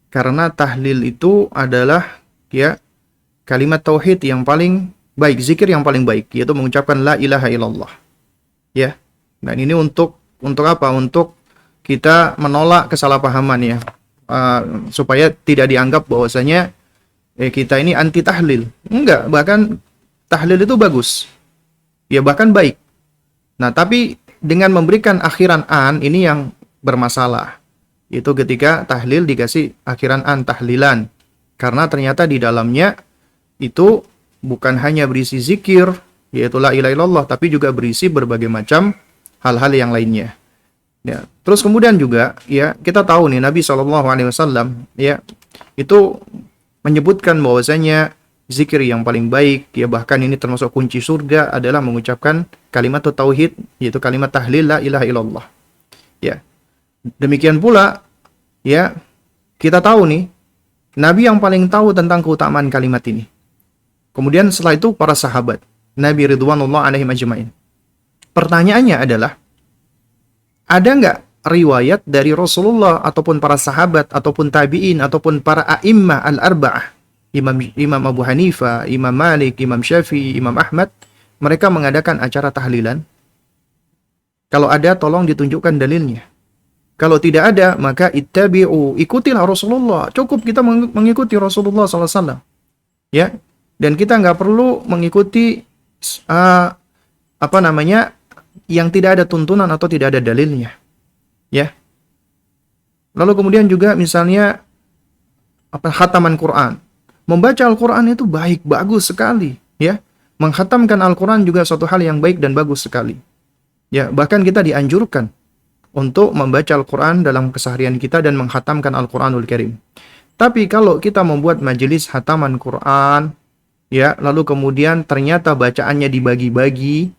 Speaker 1: Karena tahlil itu adalah ya kalimat tauhid yang paling baik, zikir yang paling baik, yaitu mengucapkan la ilaha illallah. Ya. Dan ini untuk apa? Untuk kita menolak kesalahpahaman ya. Supaya tidak dianggap bahwasanya kita ini anti tahlil. Enggak, bahkan tahlil itu bagus. Ya bahkan baik. Nah, tapi dengan memberikan akhiran an ini yang bermasalah. Itu ketika tahlil dikasih akhiran an tahlilan. Karena ternyata di dalamnya itu bukan hanya berisi zikir, yaitu la ilaha illallah, tapi juga berisi berbagai macam hal-hal yang lainnya. Ya. Terus kemudian juga ya kita tahu nih Nabi SAW ya itu menyebutkan bahwasanya zikir yang paling baik ya bahkan ini termasuk kunci surga adalah mengucapkan kalimat tauhid, yaitu kalimat tahlil la ilaha illallah. Ya. Demikian pula ya kita tahu nih Nabi yang paling tahu tentang keutamaan kalimat ini. Kemudian setelah itu para sahabat Nabi ridwanullah alaihim ajmain. Pertanyaannya adalah ada nggak riwayat dari Rasulullah ataupun para sahabat ataupun tabi'in ataupun para a'immah al-arba'ah, Imam Abu Hanifah, Imam Malik, Imam Syafi'i, Imam Ahmad, mereka mengadakan acara tahlilan? Kalau ada tolong ditunjukkan dalilnya. Kalau tidak ada maka ittabi'u, ikutilah Rasulullah. Cukup kita mengikuti Rasulullah SAW. Ya. Dan kita nggak perlu mengikuti yang tidak ada tuntunan atau tidak ada dalilnya. Ya. Lalu kemudian juga misalnya khataman Quran. Membaca Al-Quran itu baik, bagus sekali, ya. Menghatamkan Al-Quran juga suatu hal yang baik dan bagus sekali. Ya, bahkan kita dianjurkan untuk membaca Al-Quran dalam keseharian kita dan menghatamkan Al-Quranul Karim. Tapi kalau kita membuat majelis hataman Quran, ya, lalu kemudian ternyata bacaannya dibagi-bagi,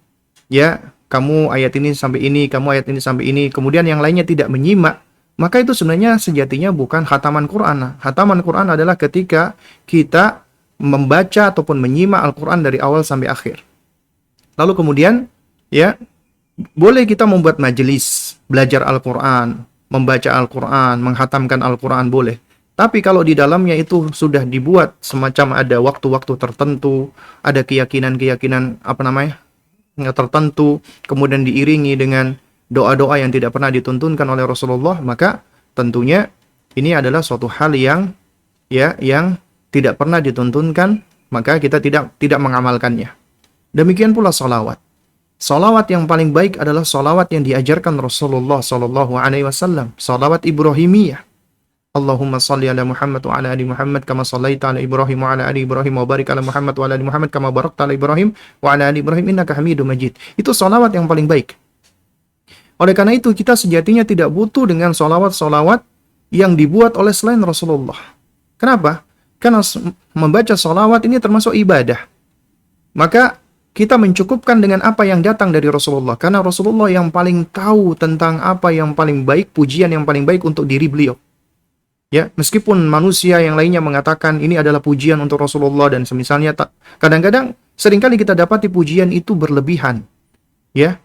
Speaker 1: ya, kamu ayat ini sampai ini, kamu ayat ini sampai ini, kemudian yang lainnya tidak menyimak, maka itu sebenarnya sejatinya bukan khataman Quran. Khataman Quran adalah ketika kita membaca ataupun menyimak Al-Quran dari awal sampai akhir. Lalu kemudian, ya, boleh kita membuat majelis belajar Al-Quran, membaca Al-Quran, menghatamkan Al-Quran, boleh. Tapi kalau di dalamnya itu sudah dibuat semacam ada waktu-waktu tertentu, ada keyakinan-keyakinan tertentu, kemudian diiringi dengan doa-doa yang tidak pernah dituntunkan oleh Rasulullah, maka tentunya ini adalah suatu hal yang yang tidak pernah dituntunkan, maka kita tidak mengamalkannya. Demikian pula salawat. Salawat yang paling baik adalah salawat yang diajarkan Rasulullah sallallahu alaihi wasallam, salawat Ibrahimiyah. Allahumma salli ala Muhammad wa ala ali Muhammad kama sallaita ala Ibrahim wa ala ali Ibrahim wa barik ala Muhammad wa ala ali Muhammad kama barakta ala Ibrahim wa ala ali Ibrahim innaka Hamidum Majid. Itu salawat yang paling baik. Oleh karena itu kita sejatinya tidak butuh dengan salawat-salawat yang dibuat oleh selain Rasulullah. Kenapa? Karena membaca salawat ini termasuk ibadah. Maka kita mencukupkan dengan apa yang datang dari Rasulullah. Karena Rasulullah yang paling tahu tentang apa yang paling baik, pujian yang paling baik untuk diri beliau. Ya, meskipun manusia yang lainnya mengatakan ini adalah pujian untuk Rasulullah dan semisalnya, kadang-kadang seringkali kita dapati pujian itu berlebihan. Ya,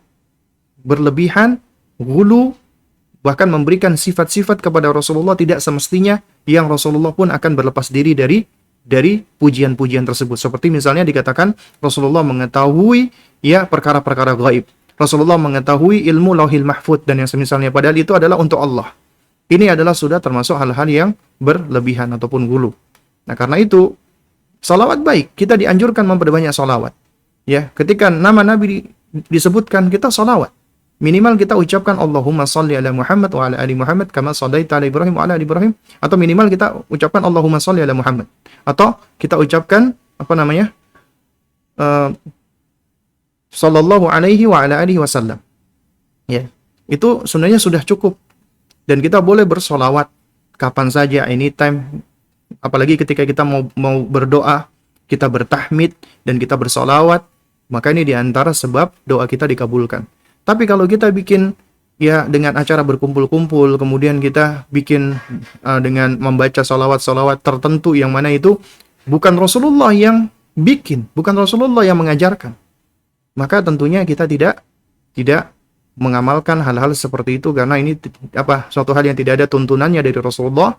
Speaker 1: berlebihan, gulu, bahkan memberikan sifat-sifat kepada Rasulullah tidak semestinya, yang Rasulullah pun akan berlepas diri dari pujian-pujian tersebut. Seperti misalnya dikatakan Rasulullah mengetahui ya perkara-perkara gaib. Rasulullah mengetahui ilmu Lauhil Mahfuz dan yang semisalnya, padahal itu adalah untuk Allah. Ini adalah sudah termasuk hal-hal yang berlebihan ataupun gulu. Nah, karena itu salawat baik, kita dianjurkan memperbanyak salawat. Ya, ketika nama Nabi disebutkan, kita salawat. Minimal kita ucapkan Allahumma salli ala Muhammad wa ala ali Muhammad kama sallaita ala Ibrahim wa ala ali Ibrahim, atau minimal kita ucapkan Allahumma salli ala Muhammad, atau kita ucapkan sallallahu alaihi wa ala alihi wasallam. Ya, itu sebenarnya sudah cukup. Dan kita boleh bersolawat kapan saja, anytime. Apalagi ketika kita mau berdoa, kita bertahmid dan kita bersolawat, maka ini diantara sebab doa kita dikabulkan. Tapi kalau kita bikin ya dengan acara berkumpul-kumpul, kemudian kita bikin dengan membaca solawat-solawat tertentu yang mana itu bukan Rasulullah yang bikin, bukan Rasulullah yang mengajarkan, maka tentunya kita tidak mengamalkan hal-hal seperti itu, karena ini suatu hal yang tidak ada tuntunannya dari Rasulullah.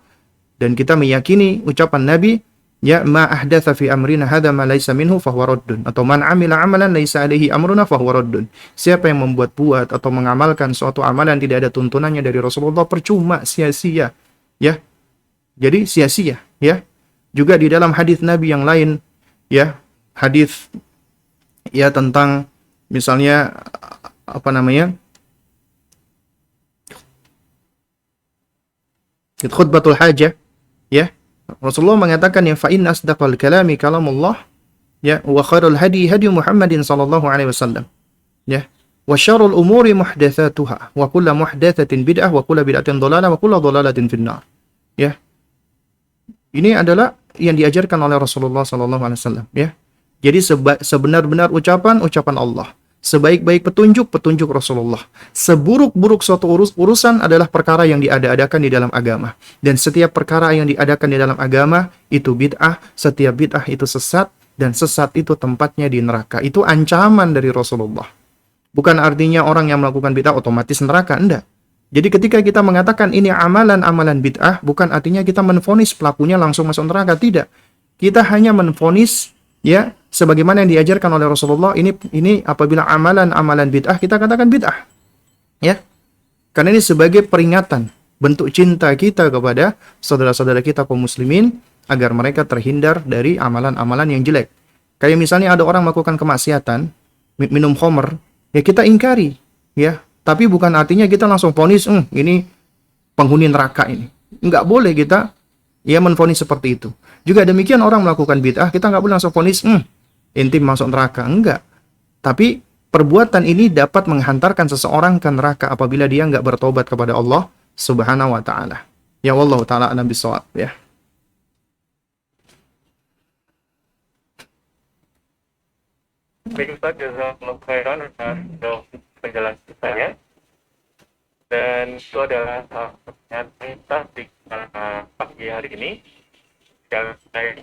Speaker 1: Dan kita meyakini ucapan Nabi, ya ma ahdatsa fi amrina hadza ma laisa minhu fahuwa raddun, atau man amila amalan laisa alaihi amruna fahuwa raddun. Siapa yang buat atau mengamalkan suatu amalan tidak ada tuntunannya dari Rasulullah, percuma, sia-sia. Ya. Jadi sia-sia, ya. Juga di dalam hadis Nabi yang lain, ya, hadis ya tentang misalnya khutbatul hajah, ya, Rasulullah mengatakan ya fa inna asdaqal kalami kalamullah, ya, wa khairul hadi hadi Muhammadin sallallahu alaihi wasallam, ya, wa syarrul umuri muhdatsatuha wa kullu muhdatsatin bid'ah wa kullu bid'atin dhalalah wa kullu dhalalatin finnar. Ya, ini adalah yang diajarkan oleh Rasulullah sallallahu alaihi wasallam, ya. Jadi sebenar-benar ucapan Allah. Sebaik-baik petunjuk Rasulullah. Seburuk-buruk suatu urusan adalah perkara yang diada-adakan di dalam agama. Dan setiap perkara yang diadakan di dalam agama itu bid'ah, setiap bid'ah itu sesat, dan sesat itu tempatnya di neraka. Itu ancaman dari Rasulullah. Bukan artinya orang yang melakukan bid'ah otomatis neraka, enggak. Jadi ketika kita mengatakan ini amalan-amalan bid'ah, bukan artinya kita menvonis pelakunya langsung masuk neraka, tidak. Kita hanya menvonis, ya, sebagaimana yang diajarkan oleh Rasulullah, ini apabila amalan-amalan bid'ah, kita katakan bid'ah. Ya. Karena ini sebagai peringatan, bentuk cinta kita kepada saudara-saudara kita kaum muslimin, agar mereka terhindar dari amalan-amalan yang jelek. Kayak misalnya ada orang melakukan kemaksiatan, minum khamr, ya kita ingkari, ya. Tapi bukan artinya kita langsung vonis, ini penghuni neraka ini. Enggak boleh kita ya menvonis seperti itu. Juga demikian orang melakukan bid'ah, kita enggak boleh langsung vonis, intim masuk neraka, enggak. Tapi perbuatan ini dapat menghantarkan seseorang ke neraka apabila dia enggak bertobat kepada Allah Subhanahu wa taala. Ya wallahu taala a'lam bishawab, ya.
Speaker 2: Baik Ustaz, jazakallahu khairan untuk penjelasan saya. Dan itu adalah pertanyaan kita di pagi hari ini. Sekali